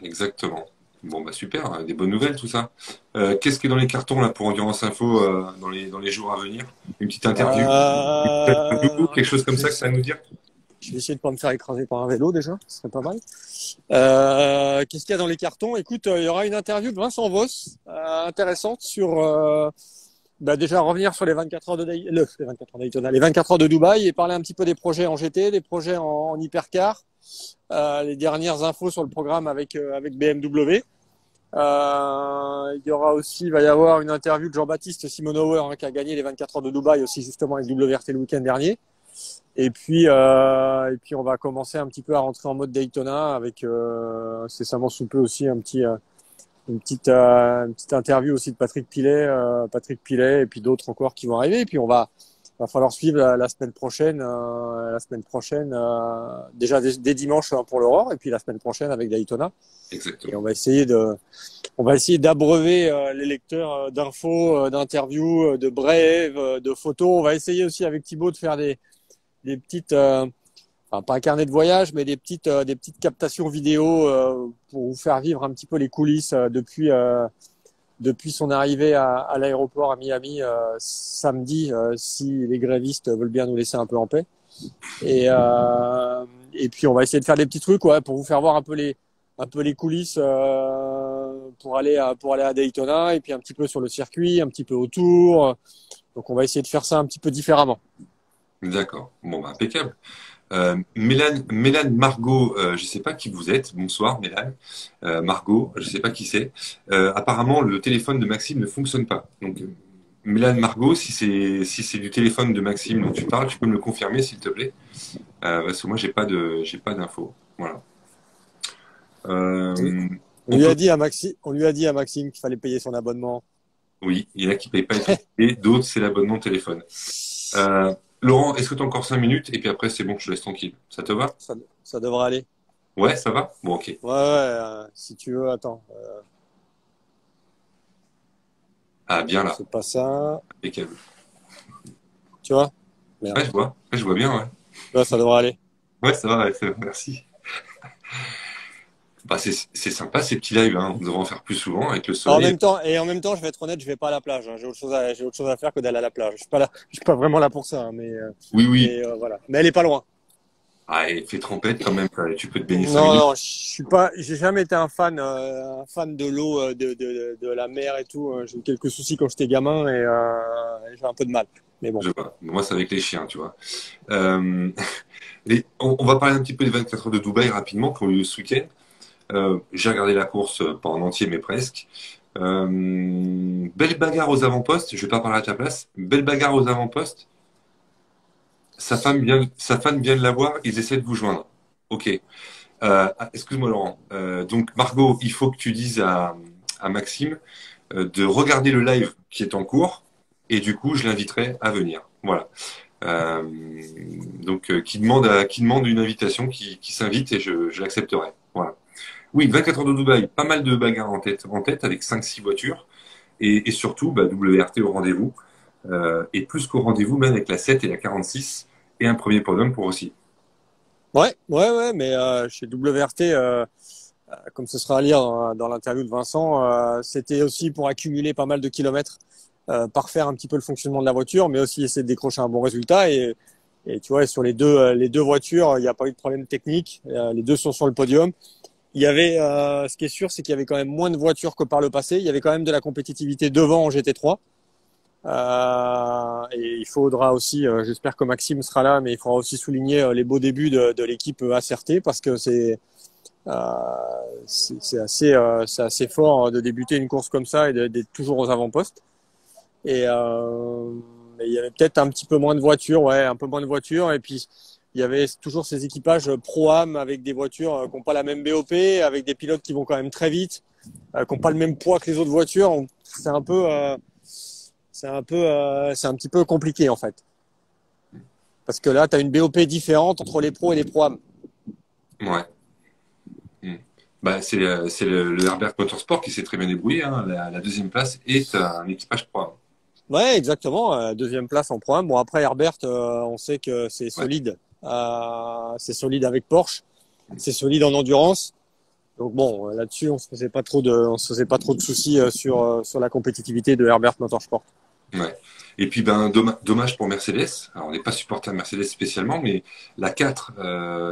exactement. Bon, bah super, hein, des bonnes nouvelles, tout ça. Qu'est-ce qui est dans les cartons là pour Endurance Info dans les jours à venir? Une petite interview? Quelque chose comme ça que ça va nous dire? Je vais essayer de pas me faire écraser par un vélo déjà, ce serait pas mal. Qu'est-ce qu'il y a dans les cartons? Écoute, il y aura une interview de Vincent Voss, intéressante sur déjà revenir sur les 24 heures les 24 heures de Daytona, les 24 heures de Dubaï et parler un petit peu des projets en GT, des projets en hypercar, les dernières infos sur le programme avec BMW. Il va y avoir une interview de Jean-Baptiste Simonauer hein, qui a gagné les 24 heures de Dubaï aussi justement avec WRT le week-end dernier. Et puis on va commencer un petit peu à rentrer en mode Daytona avec incessamment sous peu aussi une petite interview aussi de Patrick Pilet et puis d'autres encore qui vont arriver. Et puis va falloir suivre la semaine prochaine déjà dès dimanche hein, pour l'Aurore et puis la semaine prochaine avec Daytona. Et Exactement. on va essayer d'abreuver les lecteurs d'infos, d'interviews, de brèves, de photos. On va essayer aussi avec Thibaut de faire des petites, enfin pas un carnet de voyage, mais des petites captations vidéo pour vous faire vivre un petit peu les coulisses depuis son arrivée à l'aéroport à Miami samedi, si les grévistes veulent bien nous laisser un peu en paix. Et, euh, et puis on va essayer de faire des petits trucs ouais, pour vous faire voir un peu les coulisses pour aller à Daytona et puis un petit peu sur le circuit, un petit peu autour. Donc on va essayer de faire ça un petit peu différemment. D'accord. Bon, bah, impeccable. Mélane Margot, je sais pas qui vous êtes. Bonsoir, Mélane. Margot, je sais pas qui c'est. Apparemment, le téléphone de Maxime ne fonctionne pas. Donc, Mélane Margot, si c'est du téléphone de Maxime dont tu parles, tu peux me le confirmer, s'il te plaît. Parce que moi, j'ai pas d'infos. Voilà. Oui. On peut. On lui a dit à Maxime qu'il fallait payer son abonnement. Oui, il y en a qui payent pas les trucs et d'autres, c'est l'abonnement téléphone. Euh, Laurent, est-ce que tu as encore 5 minutes? Et puis après, c'est bon, je te laisse tranquille. Ça te va? Ça devrait aller. Ouais, ça va? Bon, ok. Si tu veux, attends. Ah, bien là. C'est pas ça. Impeccable. Tu vois? Ouais, Merde. je vois. Ouais, je vois bien, ouais. Là, ça devrait aller. Ouais, ça va, ouais, merci. Bah, c'est sympa ces petits lives, hein. On devrait en faire plus souvent avec le soleil. En même temps, je vais être honnête, je vais pas à la plage. Hein. J'ai autre chose à faire que d'aller à la plage. Je suis pas vraiment là pour ça, hein, Oui, oui. voilà. Mais elle est pas loin. Ah, et fait tempête quand même, tu peux te baigner 5 Non, minutes. non, je suis pas, j'ai jamais été un fan de l'eau, de la mer et tout. J'ai eu quelques soucis quand j'étais gamin et j'ai un peu de mal. Mais bon. Je vois. Moi, c'est avec les chiens, tu vois. Euh, on va parler un petit peu des 24 heures de Dubaï rapidement, qui ont eu lieu ce week-end. J'ai regardé la course, pas en entier, mais presque. Belle bagarre aux avant-postes. Je vais pas parler à ta place. Belle bagarre aux avant-postes. Sa femme vient de la voir. Ils essaient de vous joindre. Ok. Excuse-moi, Laurent. Donc, Margot, il faut que tu dises à Maxime de regarder le live qui est en cours et du coup, je l'inviterai à venir. Voilà. Euh, donc, qui demande une invitation, qui s'invite et je l'accepterai. Voilà. Oui, 24 heures de Dubaï, pas mal de bagarres en tête avec 5-6 voitures et surtout WRT au rendez-vous et plus qu'au rendez-vous, même avec la 7 et la 46 et un premier podium pour aussi. Ouais, mais chez WRT, comme ce sera à lire dans l'interview de Vincent, c'était aussi pour accumuler pas mal de kilomètres, parfaire un petit peu le fonctionnement de la voiture, mais aussi essayer de décrocher un bon résultat. Et tu vois, sur les deux voitures, il n'y a pas eu de problème technique. Les deux sont sur le podium. Il y avait, ce qui est sûr, c'est qu'il y avait quand même moins de voitures que par le passé. Il y avait quand même de la compétitivité devant en GT3. Et il faudra aussi, j'espère que Maxime sera là, mais il faudra aussi souligner les beaux débuts de l'équipe ACRT parce que euh, c'est assez fort de débuter une course comme ça et d'être toujours aux avant-postes. Et il y avait peut-être un petit peu moins de voitures, ouais, un peu moins de voitures. Et puis il y avait toujours ces équipages Pro-Am avec des voitures qui n'ont pas la même BOP, avec des pilotes qui vont quand même très vite, qui n'ont pas le même poids que les autres voitures. C'est un peu c'est un petit peu compliqué en fait. Parce que là, tu as une BOP différente entre les pros et les pro-am. Ouais. Mm. Bah, c'est le Herbert Motorsport qui s'est très bien débrouillé. Hein. La deuxième place est un équipage pro. Ouais, exactement. Deuxième place en pro-am. Bon, après, Herbert, on sait que c'est Ouais. solide. C'est solide avec Porsche. C'est solide en endurance. Donc bon, là-dessus, on se faisait pas trop de soucis sur la compétitivité de Herbert Motorsport. Ouais. Et puis dommage pour Mercedes. Alors on n'est pas supporter de Mercedes spécialement, mais la 4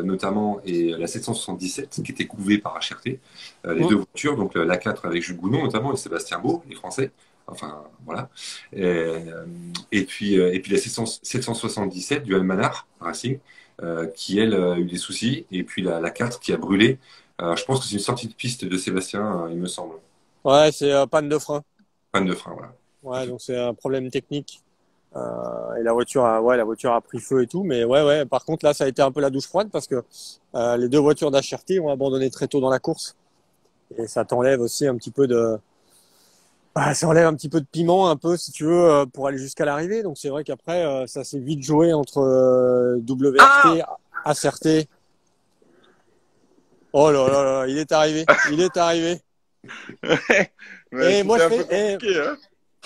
notamment et la 777 qui était couvée par HRT, les Mm. deux voitures, donc la 4 avec Jules Gounon notamment et Sébastien Beau, les Français. Enfin voilà. Et puis la 777 du Almanach Racing qui elle a eu des soucis et puis la 4 qui a brûlé. Je pense que c'est une sortie de piste de Sébastien, il me semble. Ouais, c'est panne de frein. Panne de frein, voilà. Ouais, donc c'est un problème technique. Et la voiture a pris feu et tout. Mais ouais. Par contre, là, ça a été un peu la douche froide parce que les deux voitures d'HRT ont abandonné très tôt dans la course. Et ça t'enlève aussi un petit peu ça enlève un petit peu de piment, un peu, si tu veux, pour aller jusqu'à l'arrivée. Donc c'est vrai qu'après, ça s'est vite joué entre Ah! WRT, ACRT. Oh là, il est arrivé. Il est arrivé. Ouais, mais Et moi, c'était je un peu fais, compliqué, hein.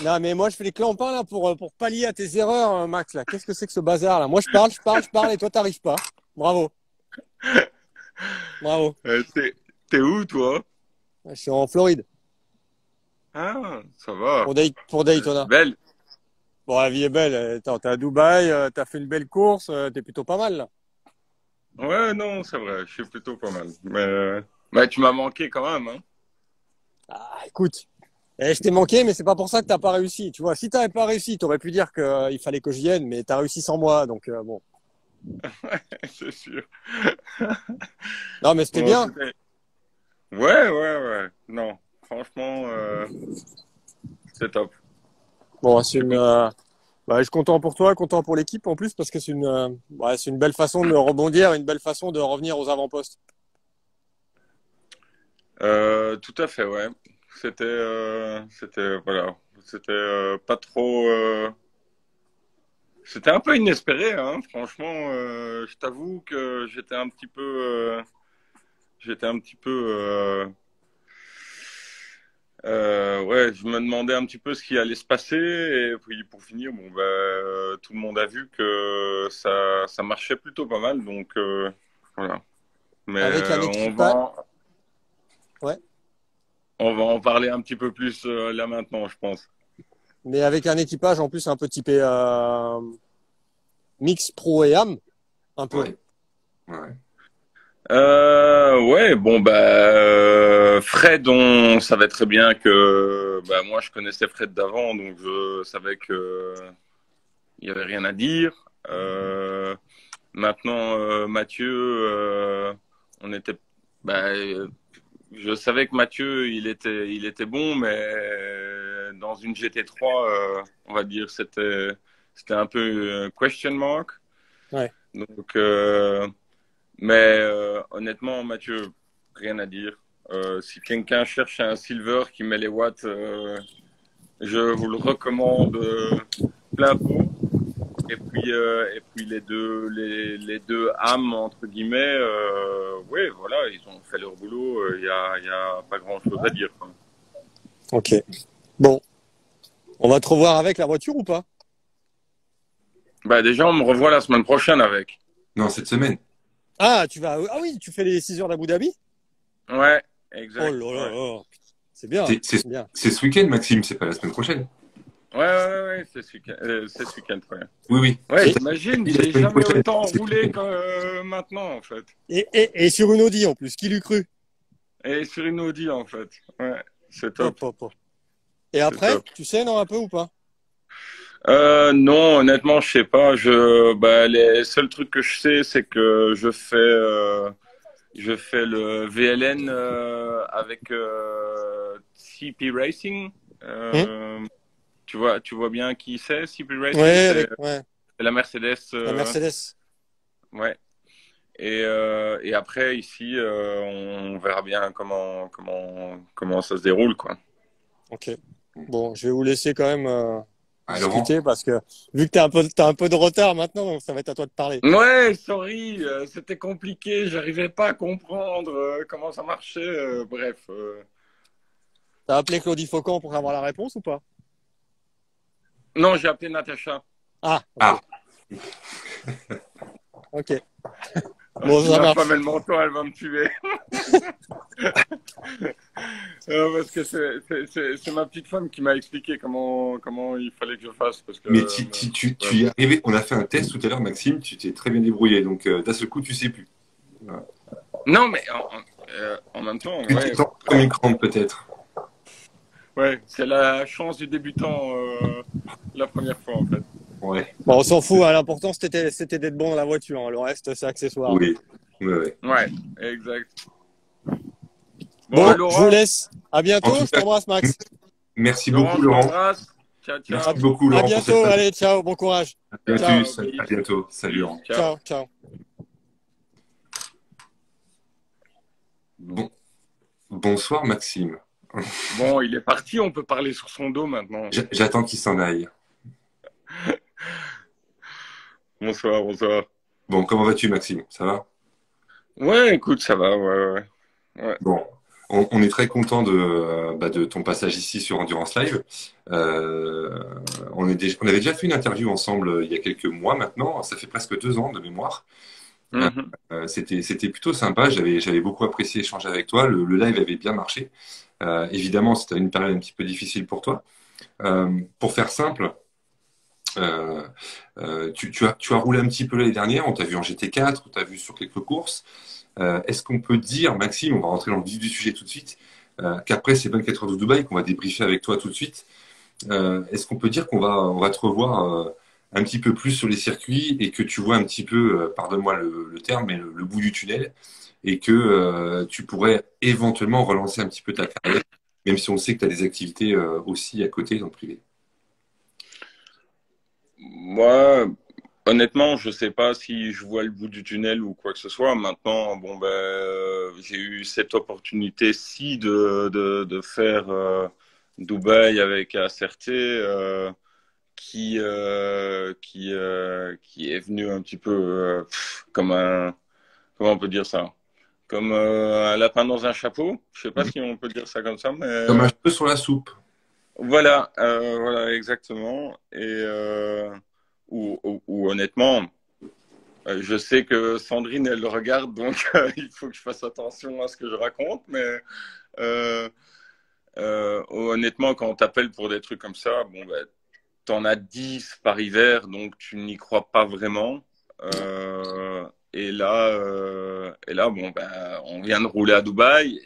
non, mais moi, je fais les clampins, là, pour pallier à tes erreurs, Max, là. Qu'est-ce que c'est que ce bazar, là? Moi, je parle, et toi, t'arrives pas. Bravo. Bravo. T'es où, toi? Je suis en Floride, Ah, ça va. pour Daytona. Belle. Bon, la vie est belle. Attends, t'es à Dubaï, t'as fait une belle course, t'es plutôt pas mal, là. Ouais, non, c'est vrai, je suis plutôt pas mal. Mais tu m'as manqué quand même, hein. Ah, écoute. Je t'ai manqué, mais c'est pas pour ça que t'as pas réussi. Tu vois, si t'avais pas réussi, t'aurais pu dire qu'il fallait que je vienne, mais t'as réussi sans moi, donc bon. C'est sûr. Non, mais c'était Bon, bien. ouais. Non, franchement, c'est top. Bon, Je suis content. je suis content pour toi, content pour l'équipe en plus, parce que c'est une belle façon de rebondir, une belle façon de revenir aux avant-postes. Tout à fait, ouais. Voilà, c'était pas trop. C'était un peu inespéré, hein. Franchement, je t'avoue que j'étais un petit peu, ouais, je me demandais un petit peu ce qui allait se passer. Et puis pour finir, bon, tout le monde a vu que ça marchait plutôt pas mal, donc voilà. Mais Avec un équipage, ouais, on va en parler un petit peu plus là maintenant, je pense. mais avec un équipage en plus un peu typé mix pro et am, un peu. Ouais. Ouais. Ouais, bon Fred, on savait très bien que moi je connaissais Fred d'avant, donc je savais que il y avait rien à dire. Maintenant Mathieu, on était, je savais que Mathieu il était bon, mais dans une GT3, on va dire c'était un peu question mark. Ouais. Donc mais honnêtement, Mathieu, rien à dire. Si quelqu'un cherche un silver qui met les watts, je vous le recommande plein pot. Et puis les deux âmes, entre guillemets, ouais, voilà, ils ont fait leur boulot. Y a pas grand-chose à dire, quoi. Ok. Bon, on va te revoir avec la voiture ou pas? Bah, déjà, on me revoit la semaine prochaine avec. Non, cette semaine. Ah, ah oui, tu fais les 6 heures d'Abu Dhabi? Ouais, Oh exact. là là Ouais, là. C'est bien, C'est c'est bien. c'est ce week-end, Maxime, c'est pas la semaine prochaine. ouais, c'est ce week-end, ouais. Oui, oui. Ouais, Et, t'imagines, La j'ai semaine jamais prochaine, autant c'est ce roulé week-end. que maintenant, en fait. et sur une Audi en plus, qui l'eût cru? Et sur une Audi, en fait. Ouais, c'est top, Hop, hop, hop. Et c'est après, top. tu sais, non, un peu ou pas? Non, honnêtement, je sais pas. Bah, les seuls trucs que je sais, c'est que je fais le VLN avec CP Racing. Hum. Euh, tu vois bien qui c'est, CP Racing, Ouais, c'est ouais, la Mercedes. la Mercedes. Ouais. Et après, ici, on verra bien comment ça se déroule, quoi. Ok. Bon, je vais vous laisser quand même Ah, Laurent, discuter parce que vu que t'as un peu de retard maintenant, donc ça va être à toi de parler. Ouais, sorry, c'était compliqué, j'arrivais pas à comprendre comment ça marchait. Bref. T'as appelé Claudie Faucon pour avoir la réponse ou pas? Non, j'ai appelé Natacha. Ah, ok. ah, Ok. Bon, ça Ma femme, marche. elle m'entend, elle va me tuer. Parce que c'est ma petite femme qui m'a expliqué comment il fallait que je fasse. Parce que, mais ouais. tu y es arrivé. On a fait un test tout à l'heure, Maxime. Tu t'es très bien débrouillé. Donc, d'un seul coup, tu sais plus. Voilà. Non, mais en même temps, Tu ouais, t'étends comme une crampe, peut-être. ouais, c'est la chance du débutant la première fois, en fait. Ouais. Bon, on s'en fout, hein. L'important c'était d'être bon dans la voiture, hein. Le reste, c'est accessoire. Oui. Ouais, ouais. Ouais, exact. Bon, Bon, je vous Laurent, laisse. À En bientôt. tout Je cas, t'embrasse, Max. merci Laurent, beaucoup, je Laurent. t'embrasse. Ciao, À, ciao. Merci beaucoup, à Laurent, pour cette bientôt. info. Allez, ciao. Bon courage. À Ciao. plus. Ciao, À bis, bientôt. Salut, bis, Laurent. ciao. Ciao, ciao. Bon. Bonsoir, Maxime. Bon, il est parti, on peut parler sur son dos maintenant. J'attends qu'il s'en aille. Bonsoir, bonsoir. Bon, comment vas-tu, Maxime? Ça va? Ouais, écoute, ça va, ouais. Ouais. Bon, on est très content de ton passage ici sur Endurance Live. Euh, on avait déjà fait une interview ensemble il y a quelques mois maintenant. Ça fait presque 2 ans de mémoire. Mhm. C'était plutôt sympa. J'avais beaucoup apprécié échanger avec toi. Le live avait bien marché. Évidemment, c'était une période un petit peu difficile pour toi. Pour faire simple, euh, tu as roulé un petit peu l'année dernière. On t'a vu en GT4, on t'a vu sur quelques courses. Est-ce qu'on peut dire, Maxime, on va rentrer dans le vif du sujet tout de suite, qu'après ces 24 heures de Dubaï, qu'on va débriefer avec toi tout de suite, est-ce qu'on peut dire on va te revoir un petit peu plus sur les circuits et que tu vois un petit peu, pardonne-moi le terme, mais le bout du tunnel et que tu pourrais éventuellement relancer un petit peu ta carrière, même si on sait que tu as des activités aussi à côté dans le privé. Moi, honnêtement, je sais pas si je vois le bout du tunnel ou quoi que ce soit. Maintenant, bon, ben, j'ai eu cette opportunité-ci de faire Dubaï avec ASRT. Qui est venu un petit peu comme comment on peut dire ça? Comme un lapin dans un chapeau. Je sais pas Mhm. si on peut dire ça comme ça, mais Comme un cheveu sur la soupe. voilà exactement. Ou honnêtement, je sais que Sandrine elle le regarde, donc il faut que je fasse attention à ce que je raconte, mais euh, honnêtement, quand on t'appelle pour des trucs comme ça, bon ben t'en as 10 par hiver, donc tu n'y crois pas vraiment. Et là, bon, ben, on vient de rouler à Dubaï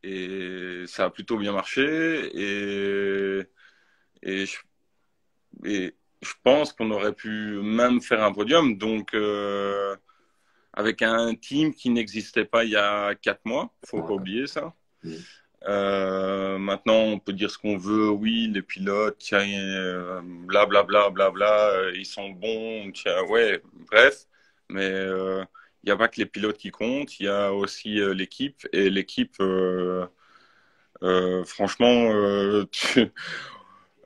et ça a plutôt bien marché. Et, je, et je pense qu'on aurait pu même faire un podium. Donc, avec un team qui n'existait pas il y a 4 mois, faut pas oublier ça. Mhm. Maintenant, on peut dire ce qu'on veut. Oui, les pilotes, tiens, bla bla bla bla bla, ils sont bons. Tiens, ouais, bref. Mais il y a pas que les pilotes qui comptent, il y a aussi l'équipe. Et l'équipe, franchement,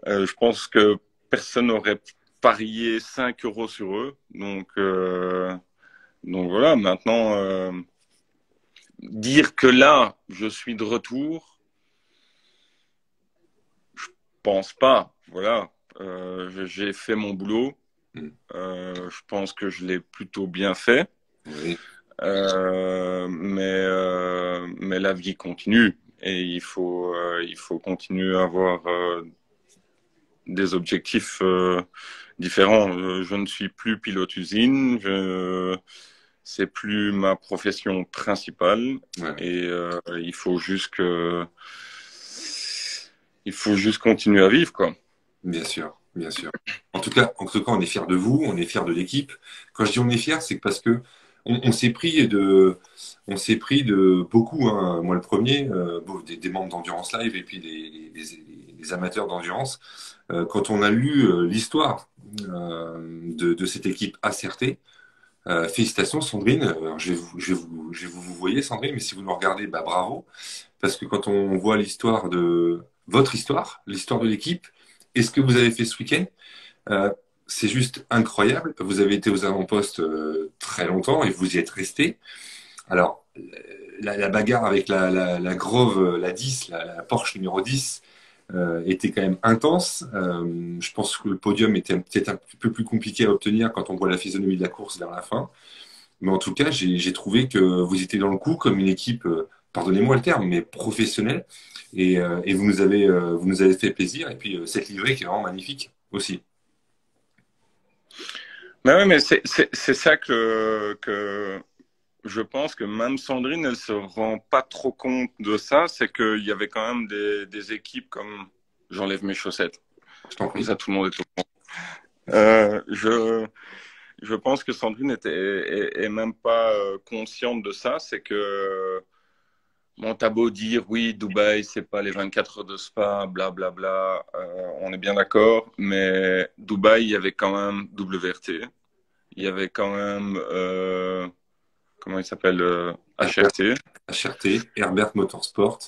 je pense que personne n'aurait parié 5 euros sur eux. Donc voilà, maintenant, dire que là, je suis de retour, pense pas. Voilà, j'ai fait mon boulot. Je pense que je l'ai plutôt bien fait. Oui. Mais la vie continue et il faut continuer à avoir des objectifs différents. Je ne suis plus pilote usine, c'est plus ma profession principale Ouais. et il faut juste continuer à vivre, quoi. Bien sûr, bien sûr. En tout cas, on est fiers de vous, on est fiers de l'équipe. Quand je dis on est fiers, c'est parce que on on s'est pris de beaucoup, hein, moi le premier, des membres d'Endurance Live et puis des amateurs d'endurance. Quand on a lu l'histoire de cette équipe ACRT, félicitations Sandrine. Alors, je vais vous voyez Sandrine, mais si vous nous regardez, bah bravo, parce que quand on voit l'histoire de votre histoire, l'histoire de l'équipe, et ce que vous avez fait ce week-end, euh, c'est juste incroyable. Vous avez été aux avant-postes très longtemps et vous y êtes resté. Alors, la bagarre avec la Grove, la 10, la Porsche numéro 10, était quand même intense. Je pense que le podium était peut-être un petit peu plus compliqué à obtenir quand on voit la physionomie de la course vers la fin. Mais en tout cas, j'ai trouvé que vous étiez dans le coup comme une équipe, pardonnez-moi le terme, mais professionnelle. Et vous nous avez fait plaisir. Et puis, cette livrée qui est vraiment magnifique aussi. Mais ouais, mais c'est ça que je pense que même Sandrine, elle se rend pas trop compte de ça, c'est qu'il y avait quand même des équipes comme j'enlève mes chaussettes. Je t'en Comme prie. ça, tout le monde est au courant. Je pense que Sandrine est même pas consciente de ça. C'est que, bon, t'as beau dire, oui, Dubaï, c'est pas les 24 heures de Spa, blablabla, bla, bla, on est bien d'accord, mais Dubaï, il y avait quand même WRT, il y avait quand même, comment il s'appelle, Herbert, HRT. HRT, Herbert Motorsport,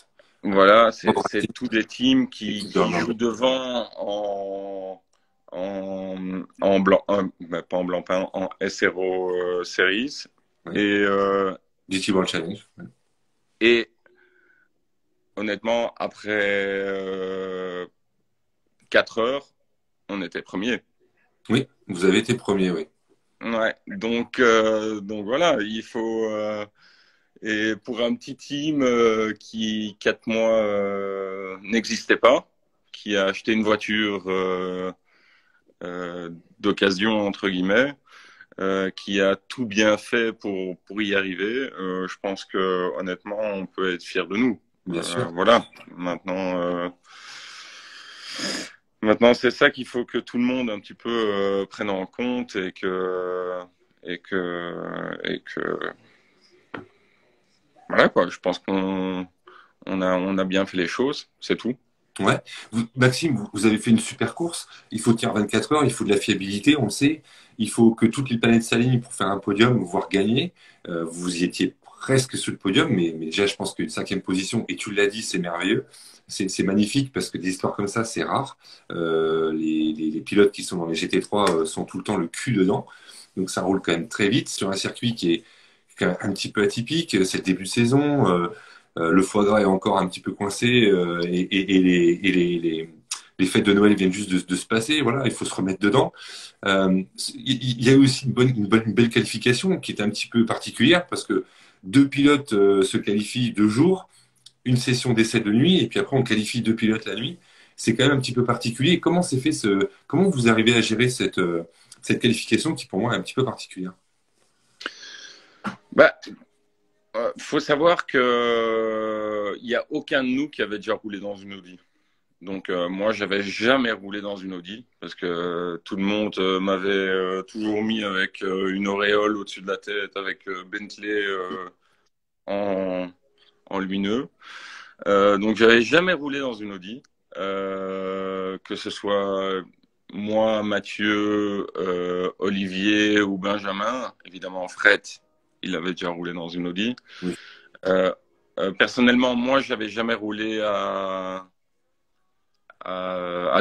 Voilà, c'est Road tous des teams équipe de qui jouent Orlando. devant en blanc, bah, pas en blanc, pas en SRO Series. Ouais. Et, GT World Challenge. Ouais. et honnêtement, après 4 heures, on était premier. Oui, vous avez été premier, oui. Ouais, donc voilà, il faut. Et pour un petit team qui, 4 mois, n'existait pas, qui a acheté une voiture d'occasion, entre guillemets, qui a tout bien fait pour y arriver, je pense que honnêtement, on peut être fier de nous. Bien sûr. Voilà. Maintenant, c'est ça qu'il faut que tout le monde un petit peu prenne en compte et que voilà quoi. Je pense qu'on a bien fait les choses, c'est tout. Ouais. Maxime, vous avez fait une super course. Il faut tenir 24 heures, il faut de la fiabilité, on le sait. Il faut que toutes les planètes s'alignent pour faire un podium, voire gagner. Vous y étiez presque sur le podium, mais déjà, je pense qu'une cinquième position, et tu l'as dit, c'est merveilleux. C'est magnifique parce que des histoires comme ça, c'est rare. Les pilotes qui sont dans les GT3 sont tout le temps le cul dedans. Donc ça roule quand même très vite sur un circuit qui est quand même un petit peu atypique. C'est le début de saison. Le foie gras est encore un petit peu coincé les fêtes de Noël viennent juste de se passer. Voilà, il faut se remettre dedans. Il y a eu aussi une belle qualification qui est un petit peu particulière parce que deux pilotes se qualifient 2 jours, une session d'essai de nuit et puis après on qualifie deux pilotes la nuit. C'est quand même un petit peu particulier. Comment s'est fait comment vous arrivez à gérer cette qualification qui pour moi est un petit peu particulière? Bah, faut savoir que il y a aucun de nous qui avait déjà roulé dans une Audi. Donc moi, j'avais jamais roulé dans une Audi parce que tout le monde m'avait toujours mis avec une auréole au-dessus de la tête, avec Bentley en, en lumineux. Donc j'avais jamais roulé dans une Audi, que ce soit moi, Mathieu, Olivier ou Benjamin, évidemment Fred. il avait déjà roulé dans une Audi. Oui. Personnellement, moi, j'avais jamais roulé à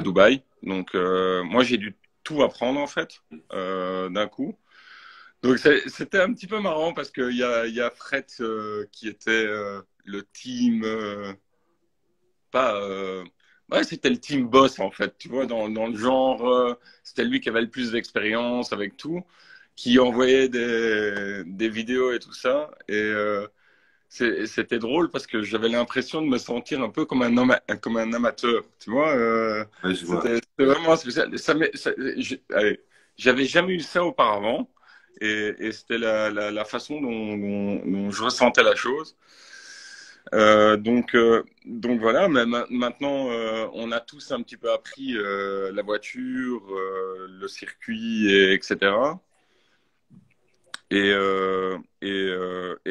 Dubaï. Donc, moi, j'ai dû tout apprendre, en fait, d'un coup. Donc, c'était un petit peu marrant parce qu'il y a Fred qui était le team, pas... ouais, c'était le team boss, en fait, tu vois, dans le genre, c'était lui qui avait le plus d'expérience avec tout, qui envoyait des vidéos et tout ça. Et c'était drôle parce que j'avais l'impression de me sentir un peu comme un amateur, tu vois. Ouais, je vois. C'était vraiment spécial. Allez, j'avais jamais eu ça auparavant et c'était la façon dont je ressentais la chose. Donc voilà, mais maintenant on a tous un petit peu appris la voiture, le circuit, etc. Et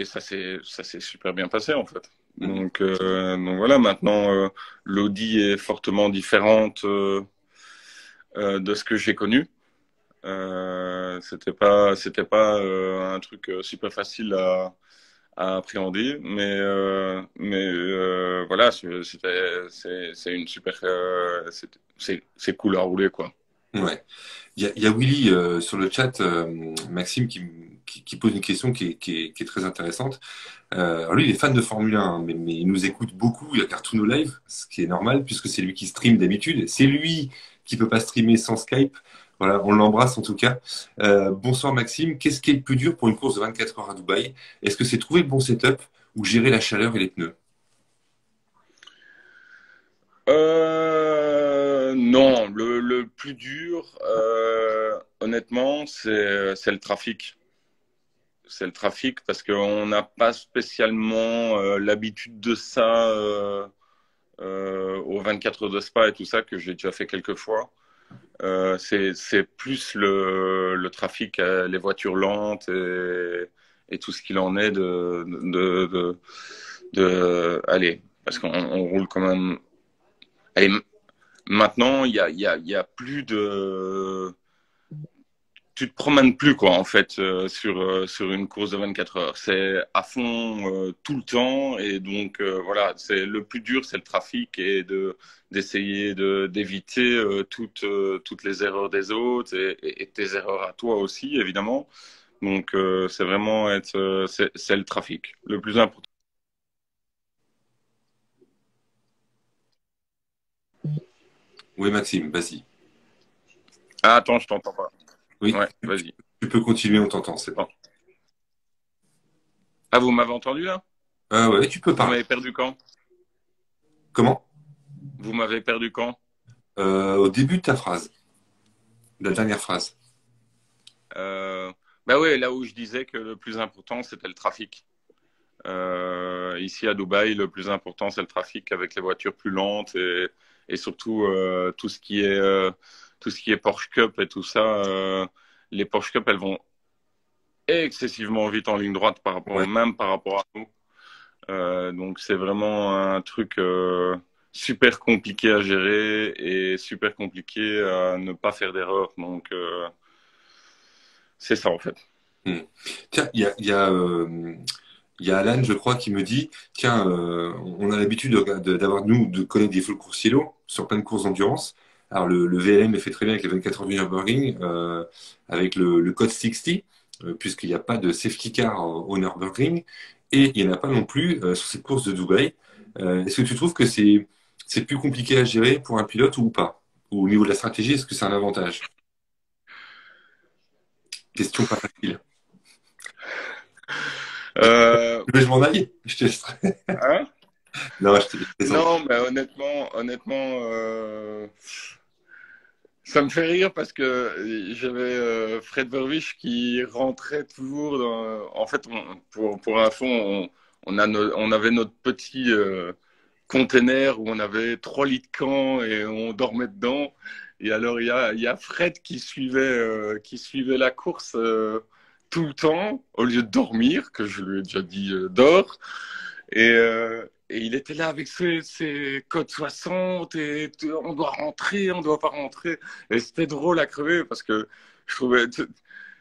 ça s'est super bien passé en fait. Donc voilà, maintenant l'Audi est fortement différente de ce que j'ai connu. C'était pas un truc super facile à appréhender, mais voilà, c'est une super, c'est cool à rouler quoi. Ouais. Il y a Willy sur le chat, Maxime, qui pose une question qui est très intéressante. Alors lui, il est fan de Formule 1, hein, mais il nous écoute beaucoup, il regarde tous nos lives, ce qui est normal, puisque c'est lui qui stream d'habitude. C'est lui qui peut pas streamer sans Skype. Voilà, on l'embrasse en tout cas. Bonsoir Maxime, qu'est-ce qui est le plus dur pour une course de 24 heures à Dubaï? Est-ce que c'est trouver le bon setup ou gérer la chaleur et les pneus? Non, le plus dur, honnêtement, c'est le trafic. C'est le trafic parce qu'on n'a pas spécialement l'habitude de ça aux 24 heures de Spa et tout ça que j'ai déjà fait quelques fois. C'est plus le trafic, les voitures lentes et tout ce qu'il en est allez, parce qu'on roule quand même. Allez, maintenant, il y a plus de tu te promènes plus quoi en fait sur une course de 24 heures. C'est à fond tout le temps et donc voilà, c'est le plus dur, c'est le trafic et d'essayer d'éviter toutes les erreurs des autres et tes erreurs à toi aussi évidemment. Donc c'est vraiment c'est le trafic le plus important. Oui Maxime, vas-y. Ah, attends, je t'entends pas. Oui, Ouais, vas-y. tu peux continuer, on t'entend, c'est bon. Bon. Ah, vous m'avez entendu là? Ouais, tu peux Vous parler. m'avez perdu quand? Comment? Vous m'avez perdu quand? Au début de ta phrase, la dernière phrase. Bah ouais, là où je disais que le plus important, c'était le trafic. Ici à Dubaï, le plus important, c'est le trafic avec les voitures plus lentes et surtout tout ce qui est Porsche Cup et tout ça. Les Porsche Cup, elles vont excessivement vite en ligne droite Ouais. même par rapport à nous. Donc c'est vraiment un truc super compliqué à gérer et super compliqué à ne pas faire d'erreur. Donc c'est ça en fait. Tiens, il y a Alan, je crois, qui me dit, tiens, on a l'habitude d'avoir, nous, de connaître des full coursiers sur plein de courses d'endurance. Alors, le VLM est fait très bien avec les 24 heures du Nürburgring, avec le code 60, puisqu'il n'y a pas de safety car au Nürburgring, et il n'y en a pas non plus sur cette course de Dubaï. Est-ce que tu trouves que c'est plus compliqué à gérer pour un pilote ou pas? Ou au niveau de la stratégie, est-ce que c'est un avantage? Question pas facile. Mais je m'en aille, je te laisserai. Hein? Non, je te laisse. Non, mais honnêtement, ça me fait rire parce que j'avais Fred Verwisch qui rentrait toujours dans. En fait, pour info, on avait notre petit container où on avait 3 litres de camp et on dormait dedans. Et alors, il y a Fred qui suivait la course tout le temps au lieu de dormir, que je lui ai déjà dit dors. Et il était là avec ses codes 60 et on doit rentrer, on doit pas rentrer. Et c'était drôle à crever parce que je trouvais,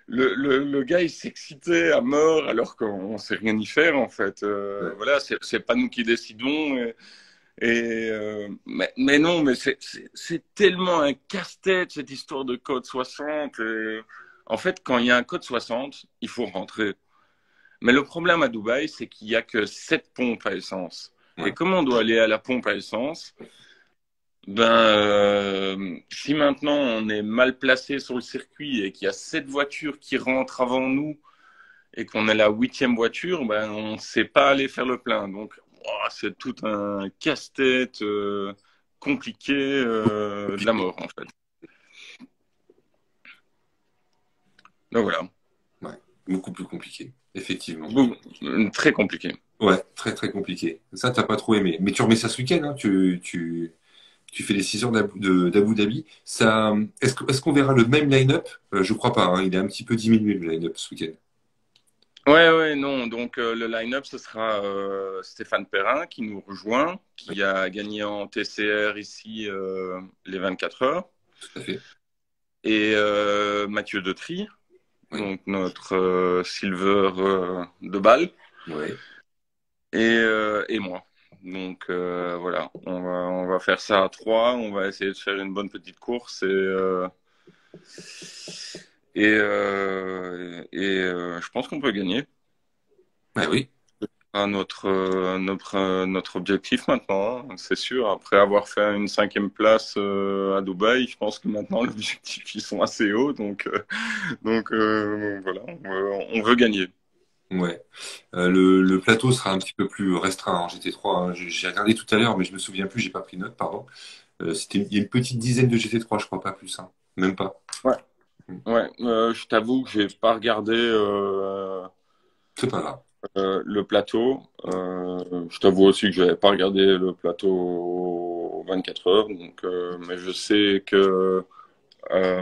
le gars, il s'excitait à mort alors qu'on ne sait rien y faire, en fait. Ouais. Voilà, c'est pas nous qui décidons. Mais non, mais c'est tellement un casse-tête, cette histoire de code 60. En fait, quand il y a un code 60, il faut rentrer. Mais le problème à Dubaï, c'est qu'il n'y a que 7 pompes à essence. Et Ouais. comme on doit aller à la pompe à essence, si maintenant on est mal placé sur le circuit et qu'il y a 7 voitures qui rentrent avant nous et qu'on est la 8e voiture, ben, on ne sait pas aller faire le plein. Donc, c'est tout un casse-tête compliqué de la mort, en fait. Donc voilà. Ouais. Beaucoup plus compliqué, effectivement. Bon, très compliqué. Ouais, très très compliqué. Ça, t'as pas trop aimé. Mais tu remets ça ce week-end, hein. Tu fais les 6 heures d'Abu Dhabi. Ça, est-ce qu'on verra le même line-up? Je crois pas, hein. Il est un petit peu diminué le line-up ce week-end. Ouais, non. Donc, le line-up, ce sera Stéphane Perrin qui nous rejoint, Oui, qui a gagné en TCR ici les 24 heures, tout à fait. et Mathieu Detry, Oui, donc notre silver de balle, ouais. et moi. Donc voilà, on va faire ça à 3. On va essayer de faire une bonne petite course je pense qu'on peut gagner. Ah oui. Notre objectif maintenant, hein, c'est sûr. Après avoir fait une 5e place à Dubaï, je pense que maintenant l'objectif ils sont assez hauts. Donc voilà, on veut gagner. Ouais. Le plateau sera un petit peu plus restreint en GT3, hein. J'ai regardé tout à l'heure, mais je me souviens plus, j'ai pas pris note, pardon. Il y a une petite dizaine de GT3, je crois pas plus, hein. Même pas. Ouais, Mm. ouais. Je t'avoue que j'ai pas regardé C'est pas grave. le plateau. Je t'avoue aussi que j'avais pas regardé le plateau aux 24 heures. Donc, mais je sais que euh,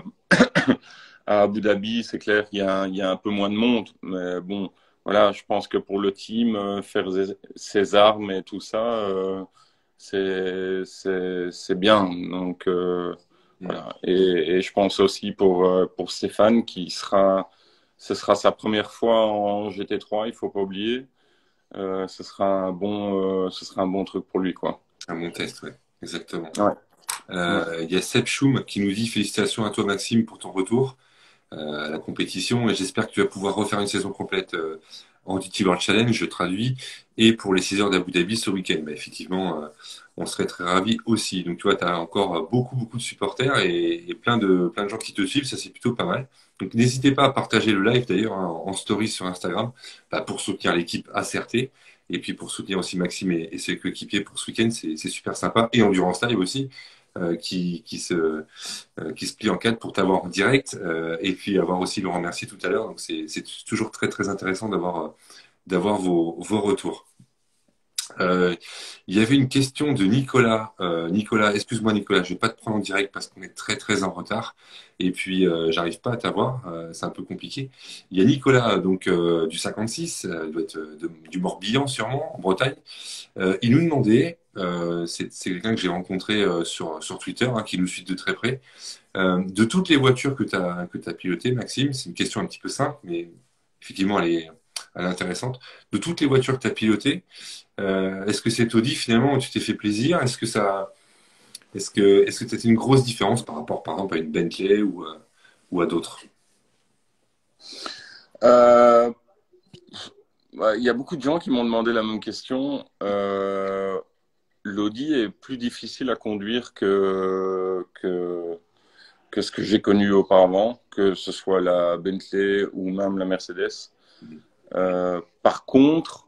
à Abu Dhabi, c'est clair qu'il y a un peu moins de monde. Mais bon, voilà, je pense que pour le team, faire ses armes et tout ça, c'est bien. Donc, Mm. voilà. Et je pense aussi pour Stéphane, ce sera sa première fois en GT3, il faut pas oublier. Ce sera un bon truc pour lui, quoi. Un bon test, ouais. Exactement. Ouais, ouais. Il y a Seb Choum qui nous dit félicitations à toi, Maxime, pour ton retour à la compétition. Et j'espère que tu vas pouvoir refaire une saison complète en DT World Challenge, je traduis, et pour les 6 heures d'Abu Dhabi ce week-end. Bah, effectivement, on serait très ravis aussi. Donc, tu vois, tu as encore beaucoup de supporters et plein de gens qui te suivent. Ça, c'est plutôt pas mal. Donc, n'hésitez pas à partager le live d'ailleurs, hein, en story sur Instagram, bah, pour soutenir l'équipe ACRT. Et puis pour soutenir aussi Maxime et ses coéquipiers pour ce week-end, c'est super sympa. Et Endurance Live aussi, qui se plie en quatre pour t'avoir en direct et puis avoir aussi Laurent Mercier tout à l'heure. Donc c'est toujours très intéressant d'avoir vos retours. Euh, il y avait une question de Nicolas. Nicolas, excuse-moi Nicolas, je vais pas te prendre en direct parce qu'on est très en retard. Et puis j'arrive pas à t'avoir, c'est un peu compliqué. Il y a Nicolas donc du 56, il doit être du Morbihan sûrement, en Bretagne. Il nous demandait, c'est quelqu'un que j'ai rencontré sur Twitter, hein, qui nous suit de très près, de toutes les voitures que t'as pilotées, Maxime, c'est une question un petit peu simple, mais effectivement elle est intéressante. De toutes les voitures que tu as pilotées, est-ce que cette Audi finalement où tu t'es fait plaisir? Est-ce que c'était une grosse différence par rapport par exemple à une Bentley ou à d'autres? Euh, Il y a beaucoup de gens qui m'ont demandé la même question. L'Audi est plus difficile à conduire que ce que j'ai connu auparavant, que ce soit la Bentley ou même la Mercedes. Par contre,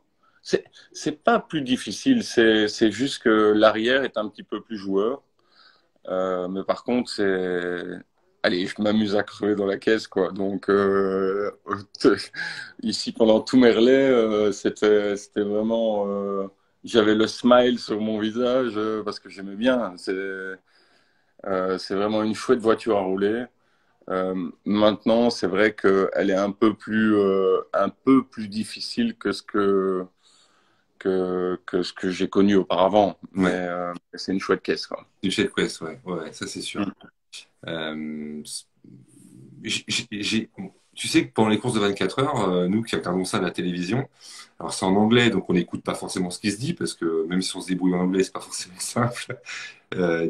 c'est pas plus difficile, c'est juste que l'arrière est un petit peu plus joueur. Mais par contre, allez, je m'amuse à crever dans la caisse, quoi. Donc, ici, pendant tout mes relais, c'était vraiment. J'avais le smile sur mon visage parce que j'aimais bien. C'est vraiment une chouette voiture à rouler. Maintenant, c'est vrai qu'elle est un peu plus difficile que ce que j'ai connu auparavant. Mais Ouais, c'est une chouette caisse, quoi. du Shell Quest, ouais, ça c'est sûr. Mm. Euh, j'ai- j'ai- tu sais que pendant les courses de 24 heures, nous qui regardons ça à la télévision, alors c'est en anglais, donc on n'écoute pas forcément ce qui se dit, parce que même si on se débrouille en anglais, c'est pas forcément simple.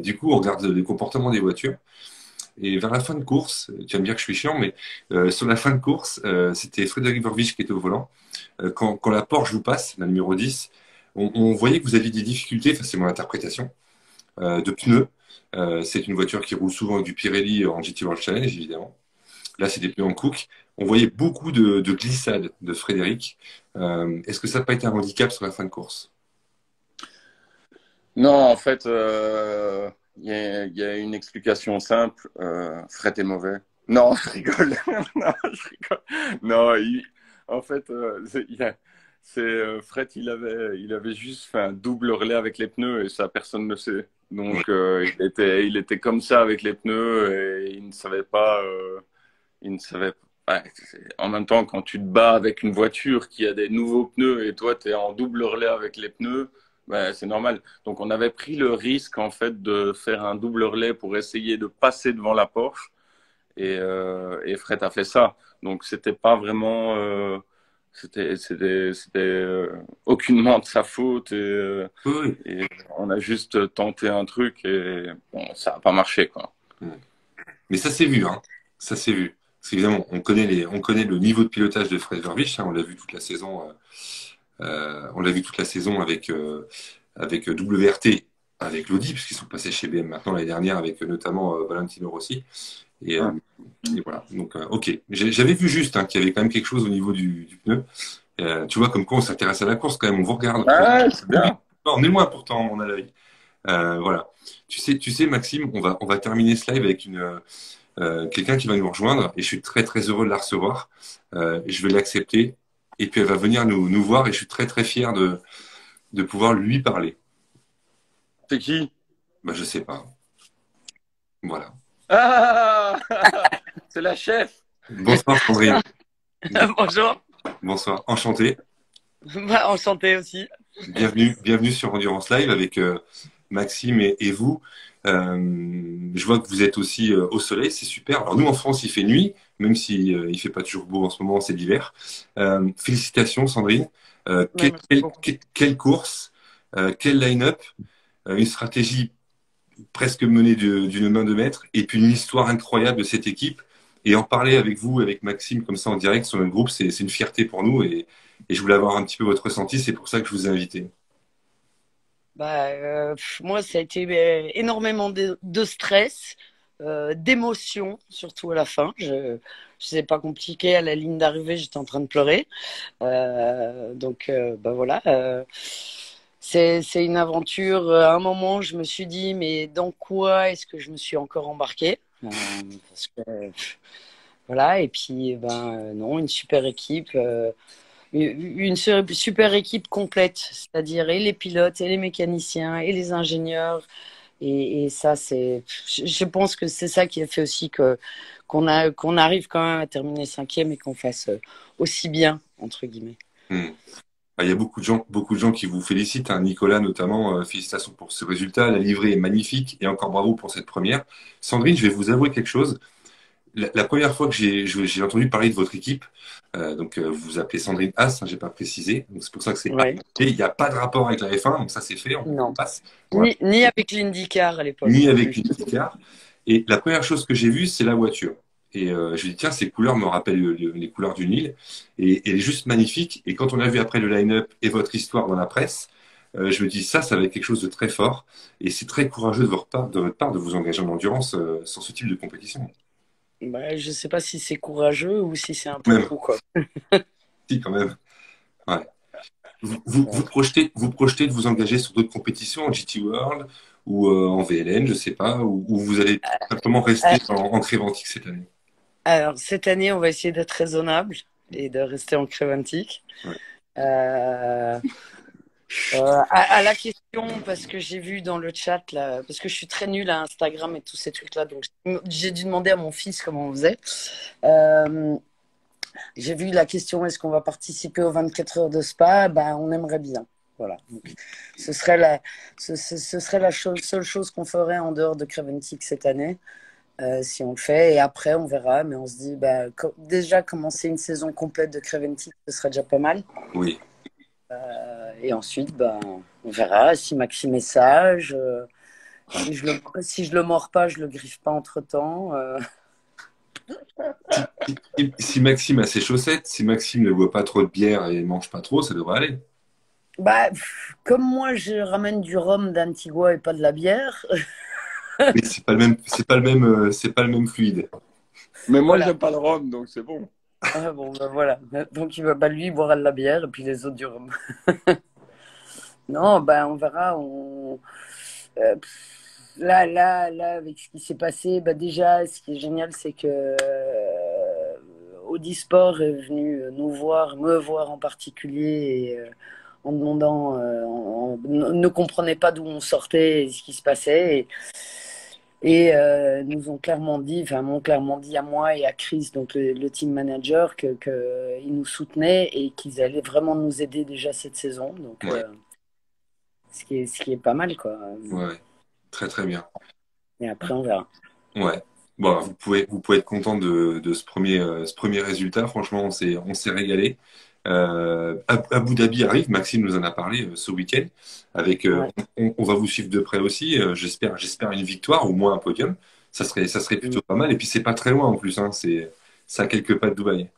Du coup, on regarde les comportements des voitures. Et vers la fin de course, tu vas me dire que je suis chiant, mais sur la fin de course, c'était Frédéric Verviche qui était au volant. Quand la Porsche vous passe, la numéro 10, on voyait que vous aviez des difficultés, enfin c'est mon interprétation, de pneus. C'est une voiture qui roule souvent avec du Pirelli en GT World Challenge, évidemment. Là, c'est des pneus en Cook. On voyait beaucoup de glissades de Frédéric. Est-ce que ça n'a pas été un handicap sur la fin de course? Non, en fait, il y a une explication simple. Fred est mauvais. Non, je rigole. Non, je rigole. Non, en fait, Fred, il avait juste fait un double relais avec les pneus et ça, personne ne sait. Donc, il était comme ça avec les pneus et il ne savait pas. Il ne savait pas. Ouais, en même temps, quand tu te bats avec une voiture qui a des nouveaux pneus et toi, tu es en double relais avec les pneus, ben, c'est normal. Donc, on avait pris le risque, en fait, de faire un double relais pour essayer de passer devant la Porsche. Et Fred a fait ça. Donc, c'était pas vraiment. C'était aucunement de sa faute. Oui, Et on a juste tenté un truc et bon, ça n'a pas marché, quoi. oui. Mais ça s'est vu, hein. Ça s'est vu. Parce qu'évidemment, on connaît le niveau de pilotage de Fred Verviche, hein. On l'a vu toute la saison. On l'a vu toute la saison avec WRT, avec l'Audi, puisqu'ils sont passés chez BM maintenant l'année dernière, avec notamment Valentino Rossi. Et, euh, Ouais, et voilà. Donc, ok. J'avais vu juste hein, qu'il y avait quand même quelque chose au niveau du pneu. Tu vois, comme quoi on s'intéresse à la course quand même, on vous regarde. ouais, c'est bien. Non, on est loin pourtant, on a l'œil. Voilà. Tu sais, Maxime, on va terminer ce live avec quelqu'un qui va nous rejoindre et je suis très très heureux de la recevoir. Je vais l'accepter et puis elle va venir nous voir et je suis très très fier de pouvoir lui parler. C'est qui? Bah, je sais pas. Voilà. Ah! C'est la chef. Bonsoir Sandrine. Bonjour. Bonsoir. Enchanté. Bah, enchanté aussi. Bienvenue sur Endurance Live avec Maxime et vous. Je vois que vous êtes aussi au soleil, c'est super. Alors nous en France il fait nuit, même si il fait pas toujours beau en ce moment, c'est l'hiver. Félicitations Sandrine. Ouais, merci beaucoup. Quelle course, quel line-up, une stratégie presque menée d'une main de maître et puis une histoire incroyable de cette équipe. Et en parler avec vous, avec Maxime, comme ça en direct sur notre groupe, c'est une fierté pour nous et je voulais avoir un petit peu votre ressenti, c'est pour ça que je vous ai invité. Bah, moi, ça a été énormément de stress, d'émotion, surtout à la fin. C'est pas compliqué. À la ligne d'arrivée, j'étais en train de pleurer. Bah voilà. C'est une aventure. À un moment, je me suis dit, mais dans quoi est-ce que je me suis encore embarquée? Parce que voilà. Et puis, non, une super équipe. Une super équipe complète, c'est-à-dire et les pilotes, et les mécaniciens, et les ingénieurs. Et ça, je pense que c'est ça qui a fait aussi qu'on arrive quand même à terminer cinquième et qu'on fasse aussi bien, entre guillemets. Hmm. Ah, il y a beaucoup de gens qui vous félicitent, hein. Nicolas notamment, félicitations pour ce résultat. La livrée est magnifique et encore bravo pour cette première. Sandrine, je vais vous avouer quelque chose. La première fois que j'ai entendu parler de votre équipe, vous vous appelez Sandrine Haas, hein, j'ai pas précisé, donc c'est pour ça que c'est Ouais. et il n'y a pas de rapport avec la F1, donc ça c'est fait, on Non. passe. Voilà. Ni avec l'IndyCar à l'époque Ni non avec plus. une car. Et la première chose que j'ai vue, c'est la voiture. Et je me dis, tiens, ces couleurs me rappellent les couleurs du Nil. Et elle est juste magnifique. Et quand on a vu après le line-up et votre histoire dans la presse, je me dis, ça va être quelque chose de très fort. Et c'est très courageux de votre part de vous engager en endurance sur ce type de compétition. Bah, je sais pas si c'est courageux ou si c'est un peu Même, fou, quoi. si, quand même. Ouais. Ouais. Vous projetez de vous engager sur d'autres compétitions en GT World ou en VLN, je sais pas, ou vous allez simplement Euh, rester en Créventic cette année. Alors, cette année, on va essayer d'être raisonnable et de rester en Créventic. Ouais. Euh, à la question, parce que j'ai vu dans le chat, là, parce que je suis très nulle à Instagram et tous ces trucs-là, donc j'ai dû demander à mon fils comment on faisait. Euh, j'ai vu la question, est-ce qu'on va participer aux 24 heures de Spa? Ben, on aimerait bien. Voilà. Donc, ce serait la seule chose qu'on ferait en dehors de Creventic cette année. si on le fait. Et après, on verra. Mais on se dit, bah, déjà, commencer une saison complète de Creventic, ce serait déjà pas mal. Oui. Et ensuite, bah, on verra si Maxime est sage. Si je le mords pas, je le griffe pas entre-temps. Si Maxime a ses chaussettes, si Maxime ne boit pas trop de bière et ne mange pas trop, ça devrait aller. Bah, comme moi, je ramène du rhum d'Antigua et pas de la bière. Mais c'est pas le même fluide. Mais moi, Voilà. j'aime pas le rhum, donc c'est bon. Ah bon, bah voilà. Donc, bah, lui, il boira de la bière et puis les autres du rhum. Non, bah, on verra. Là, avec ce qui s'est passé, bah, déjà, ce qui est génial, c'est que Audi Sport est venu me voir en particulier, et, en demandant, ne comprenait pas d'où on sortait et ce qui se passait. Et nous ont clairement dit, enfin, m'ont clairement dit à moi et à Chris, donc le team manager, qu'ils nous soutenaient et qu'ils allaient vraiment nous aider déjà cette saison. Donc, Ouais. ce qui est pas mal, quoi. Ouais. Très très bien. Et après, on verra. Ouais. Bon, vous pouvez être content de ce premier résultat. Franchement, on s'est régalé. Abu Dhabi arrive. Maxime nous en a parlé ce week-end. Ouais. On va vous suivre de près aussi. J'espère une victoire, au moins un podium. Ça serait plutôt pas mal. Et puis c'est pas très loin en plus. Hein. C'est à quelques pas de Dubaï.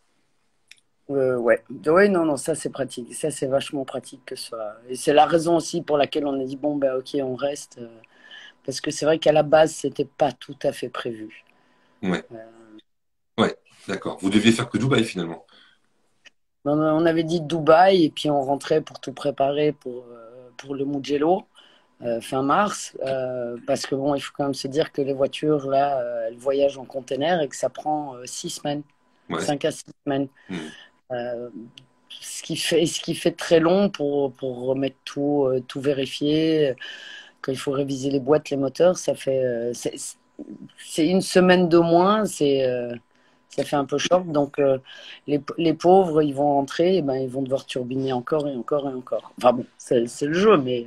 Ouais. Ouais, non, non, ça c'est pratique. Ça c'est vachement pratique que ça. Et c'est la raison aussi pour laquelle on a dit bon, ben ok, on reste. Parce que c'est vrai qu'à la base, c'était pas tout à fait prévu. Ouais. Euh, Ouais. D'accord. Vous deviez faire que Dubaï finalement. on avait dit Dubaï et puis on rentrait pour tout préparer pour le Mugello fin mars. Parce que bon, il faut quand même se dire que les voitures là, elles voyagent en container et que ça prend 6 semaines, Ouais. 5 à 6 semaines. Hmm. Euh, ce qui fait très long pour remettre tout vérifier. Quand il faut réviser les boîtes, les moteurs, ça fait c'est une semaine de moins, ça fait un peu choc. Donc les pauvres, ils vont rentrer, et ben ils vont devoir turbiner encore et encore et encore. Enfin bon, c'est le jeu, mais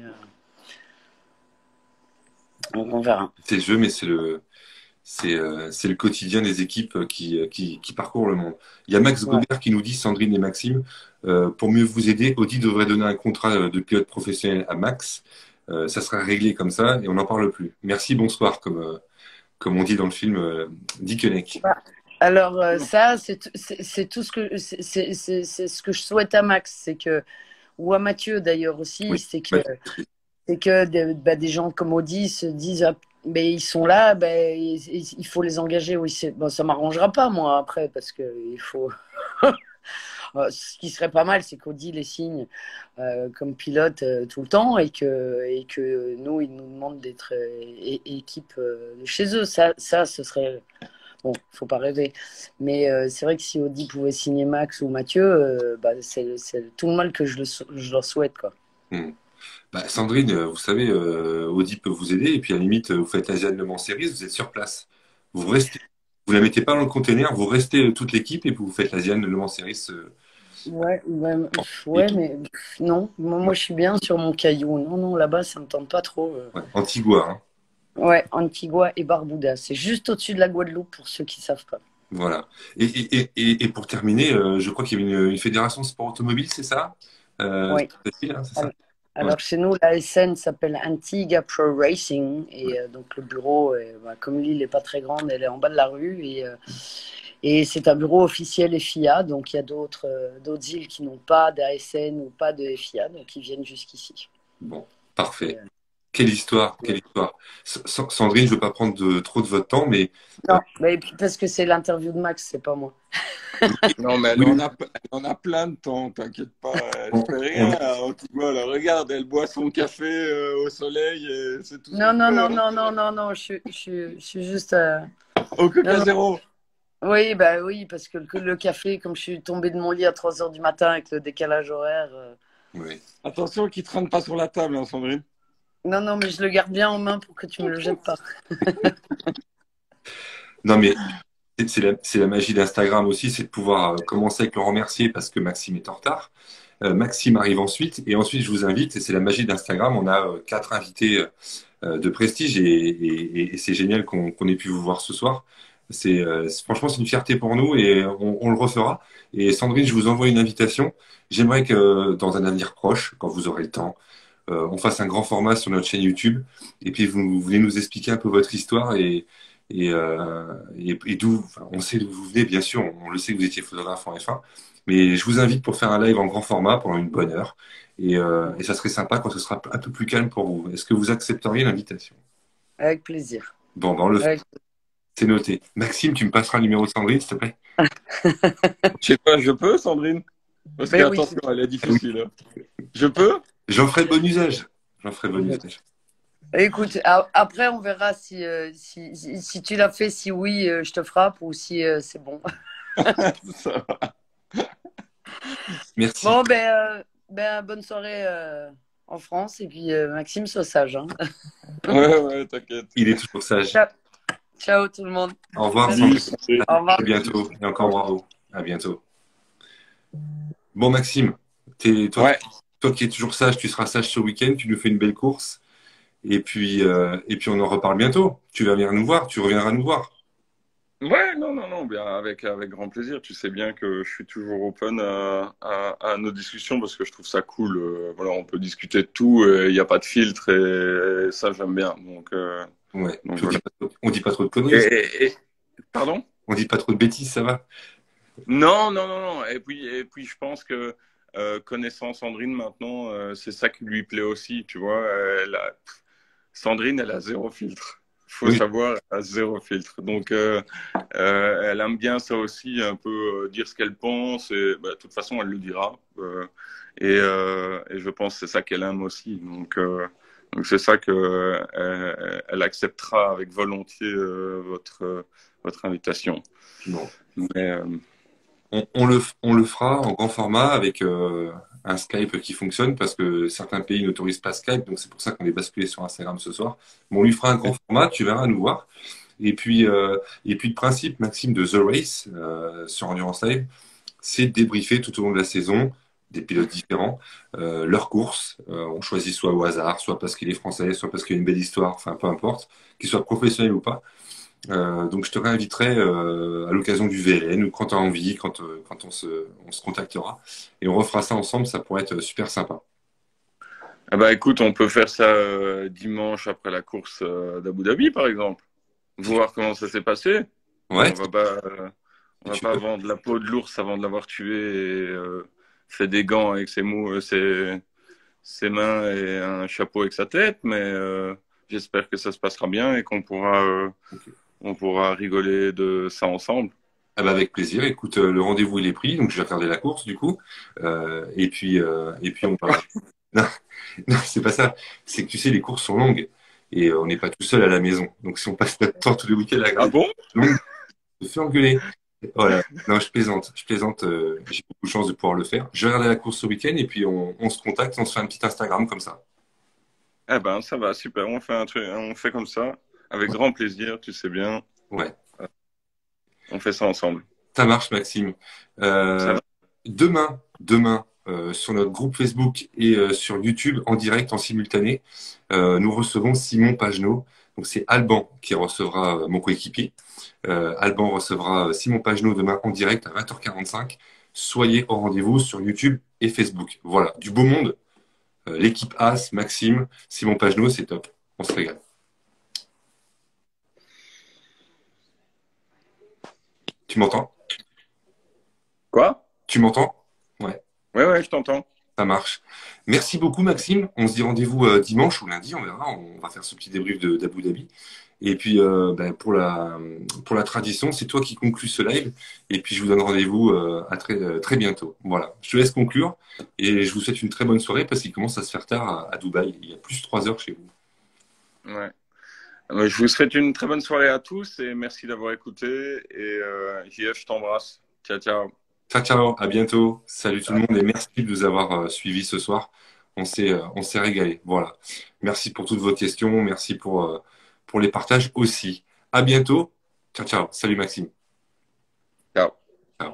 on verra. C'est le jeu, mais c'est le quotidien des équipes qui parcourent le monde. Il y a Max Ouais. Gobert qui nous dit, Sandrine et Maxime, pour mieux vous aider, Audi devrait donner un contrat de pilote professionnel à Max. Ça sera réglé comme ça et on n'en parle plus. Merci, bonsoir, comme on dit dans le film Dickeneck. Alors ça, c'est tout ce que c'est ce que je souhaite à Max, c'est que ou à Mathieu d'ailleurs aussi, Oui. c'est que des gens comme Audi se disent ah, ben, ils sont là, ben, il faut les engager. Oui, bon, ça m'arrangera pas moi après parce que il faut. Ce qui serait pas mal, c'est qu'Audi les signe comme pilote tout le temps et que nous, ils nous demandent d'être équipe de chez eux. Ça, ce serait. Bon, faut pas rêver. Mais c'est vrai que si Audi pouvait signer Max ou Mathieu, bah, c'est tout le mal que je leur souhaite, quoi. Hmm. Bah, Sandrine, vous savez, Audi peut vous aider et puis à la limite, vous faites l'Asian Le Mans Series, vous êtes sur place. Vous restez, vous la mettez pas dans le container, vous restez toute l'équipe et puis vous faites l'Asian Le Mans Series. Ouais, mais non. Moi, je suis bien sur mon caillou. Non, non, là-bas, ça me tente pas trop. Ouais, Antigua, hein. Ouais, Antigua et Barbuda. C'est juste au-dessus de la Guadeloupe pour ceux qui savent pas. Voilà. Et pour terminer, je crois qu'il y avait une fédération de sport automobile, c'est ça? Oui. C'est ça? Ouais. Alors chez nous, la SN s'appelle Antigua Pro Racing et donc le bureau, comme l'île n'est pas très grande, elle est en bas de la rue et c'est un bureau officiel FIA, donc il y a d'autres îles qui n'ont pas d'ASN ou pas de FIA, donc ils viennent jusqu'ici. Bon, parfait. Quelle histoire, quelle histoire. Sandrine, je ne veux pas prendre trop de votre temps, mais Non, mais parce que c'est l'interview de Max, c'est pas moi. Non, mais oui, elle en a plein de temps, t'inquiète pas. Elle on- fait rien à Antigua, là. Regarde, elle boit son café au soleil et c'est tout ce Non, qu'elle non, fait, non, hein. non, non, non, non, je suis juste. Au Non, Coca non. Zéro. Oui, bah oui, parce que le café, comme je suis tombée de mon lit à 3 heures du matin avec le décalage horaire. oui. Attention qu'il ne traîne pas sur la table, hein, Sandrine. Non, non, mais je le garde bien en main pour que tu me le jettes pas. Non, mais c'est la magie d'Instagram aussi, c'est de pouvoir commencer avec le remercier parce que Maxime est en retard. Maxime arrive ensuite, et ensuite je vous invite, et c'est la magie d'Instagram, on a 4 invités de prestige et c'est génial qu'on ait pu vous voir ce soir. Franchement, c'est une fierté pour nous et on le refera. Et Sandrine, je vous envoie une invitation. J'aimerais que dans un avenir proche, quand vous aurez le temps, on fasse un grand format sur notre chaîne YouTube et puis vous voulez nous expliquer un peu votre histoire et d'où, enfin, on sait d'où vous venez, bien sûr, on le sait que vous étiez photographe en F1, mais je vous invite pour faire un live en grand format pendant une bonne heure et ça serait sympa quand ce sera un peu plus calme pour vous. Est-ce que vous accepteriez l'invitation? Avec plaisir. Bon, ben, c'est noté. Maxime, tu me passeras le numéro de Sandrine, s'il te plaît? Je sais pas, je peux, Sandrine? Parce que, Ben oui. attention, elle est difficile. Je peux? J'en ferai bon usage. J'en ferai bon usage. Écoute, après, on verra si tu l'as fait, si oui, je te frappe ou si c'est bon. Ça va. Merci. Bon, bonne soirée en France et puis Maxime, sois sage. Hein. Ouais, t'inquiète. Il est toujours sage. Ciao. Ciao tout le monde. Au revoir, Salut. Sandrine. Au revoir. À bientôt. Et encore bravo. À bientôt. Bon, Maxime, toi, Ouais. toi qui es toujours sage, tu seras sage ce week-end, tu nous fais une belle course. Et puis on en reparle bientôt. Tu vas venir nous voir, tu reviendras nous voir. Ouais, non, bien, avec grand plaisir. Tu sais bien que je suis toujours open à nos discussions parce que je trouve ça cool. Voilà, on peut discuter de tout, il n'y a pas de filtre et ça, j'aime bien. Donc Ouais. Donc Puis voilà. on dit pas trop de conneries. Pardon? On dit pas trop de bêtises, ça va. Non. Et puis, je pense que connaissant Sandrine maintenant, c'est ça qui lui plaît aussi. Tu vois, Sandrine, elle a zéro filtre. Faut Oui. savoir, elle a zéro filtre. Donc, elle aime bien ça aussi, un peu dire ce qu'elle pense. Et bah, de toute façon, elle le dira. Et je pense que c'est ça qu'elle aime aussi. Donc c'est ça que elle acceptera avec volontiers votre invitation. Bon. Mais, On le fera en grand format avec un Skype qui fonctionne parce que certains pays n'autorisent pas Skype, donc c'est pour ça qu'on est basculé sur Instagram ce soir. Mais on lui fera un grand format, tu verras nous voir. Et puis le principe, Maxime, de The Race sur Endurance Live, c'est de débriefer tout au long de la saison des pilotes différents, leurs courses. On choisit soit au hasard, soit parce qu'il est français, soit parce qu'il y a une belle histoire, enfin peu importe, qu'il soit professionnel ou pas. Donc je te réinviterai à l'occasion du VLN ou quand tu as envie, quand on se contactera. Et on refera ça ensemble, ça pourrait être super sympa. ah bah écoute, on peut faire ça dimanche après la course d'Abu Dhabi, par exemple. Voir comment ça s'est passé. Ouais, On va pas vendre la peau de l'ours avant de l'avoir tué et fait des gants avec ses mains et un chapeau avec sa tête, mais j'espère que ça se passera bien et qu'on pourra rigoler de ça ensemble. ah bah avec plaisir. Écoute, le rendez-vous il est pris, donc je vais regarder la course du coup. Et puis on va. Non, non, c'est pas ça. C'est que tu sais, les courses sont longues et on n'est pas tout seul à la maison. Donc si on passe notre temps tous les week-ends à Ah bon? longue, je me fais engueuler. Voilà. Non, je plaisante. J'ai beaucoup de chance de pouvoir le faire. Je vais regarder la course ce week-end et puis on se contacte, on se fait un petit Instagram comme ça. Eh ben, ça va, super. On fait un truc, on fait comme ça, avec grand plaisir, tu sais bien. Ouais. On fait ça ensemble. Ça marche, Maxime. Ça va. Demain, sur notre groupe Facebook et sur YouTube en direct, en simultané, nous recevons Simon Pagenaud. Donc c'est Alban qui recevra mon coéquipier. Alban recevra Simon Pagenaud demain en direct à 20h45. Soyez au rendez-vous sur YouTube et Facebook. Voilà, du beau monde. L'équipe As, Maxime, Simon Pagenaud, c'est top. On se régale. Tu m'entends? Quoi? Tu m'entends? Ouais. Ouais, je t'entends. Ça marche. Merci beaucoup, Maxime. On se dit rendez-vous dimanche ou lundi, on verra. On va faire ce petit débrief d'Abu Dhabi. Et puis, pour la tradition, c'est toi qui conclus ce live. Et puis, je vous donne rendez-vous à très bientôt. Voilà. Je te laisse conclure. Et je vous souhaite une très bonne soirée parce qu'il commence à se faire tard à Dubaï. Il y a plus de 3 heures chez vous. Ouais. Je vous souhaite une très bonne soirée à tous et merci d'avoir écouté. Et JF, je t'embrasse. Ciao, ciao. Ciao, ciao. À bientôt. Salut tout le monde et merci de nous avoir suivis ce soir. On s'est régalé. Voilà. Merci pour toutes vos questions. Merci pour les partages aussi. À bientôt. Ciao, ciao. Salut Maxime. Ciao. Ciao.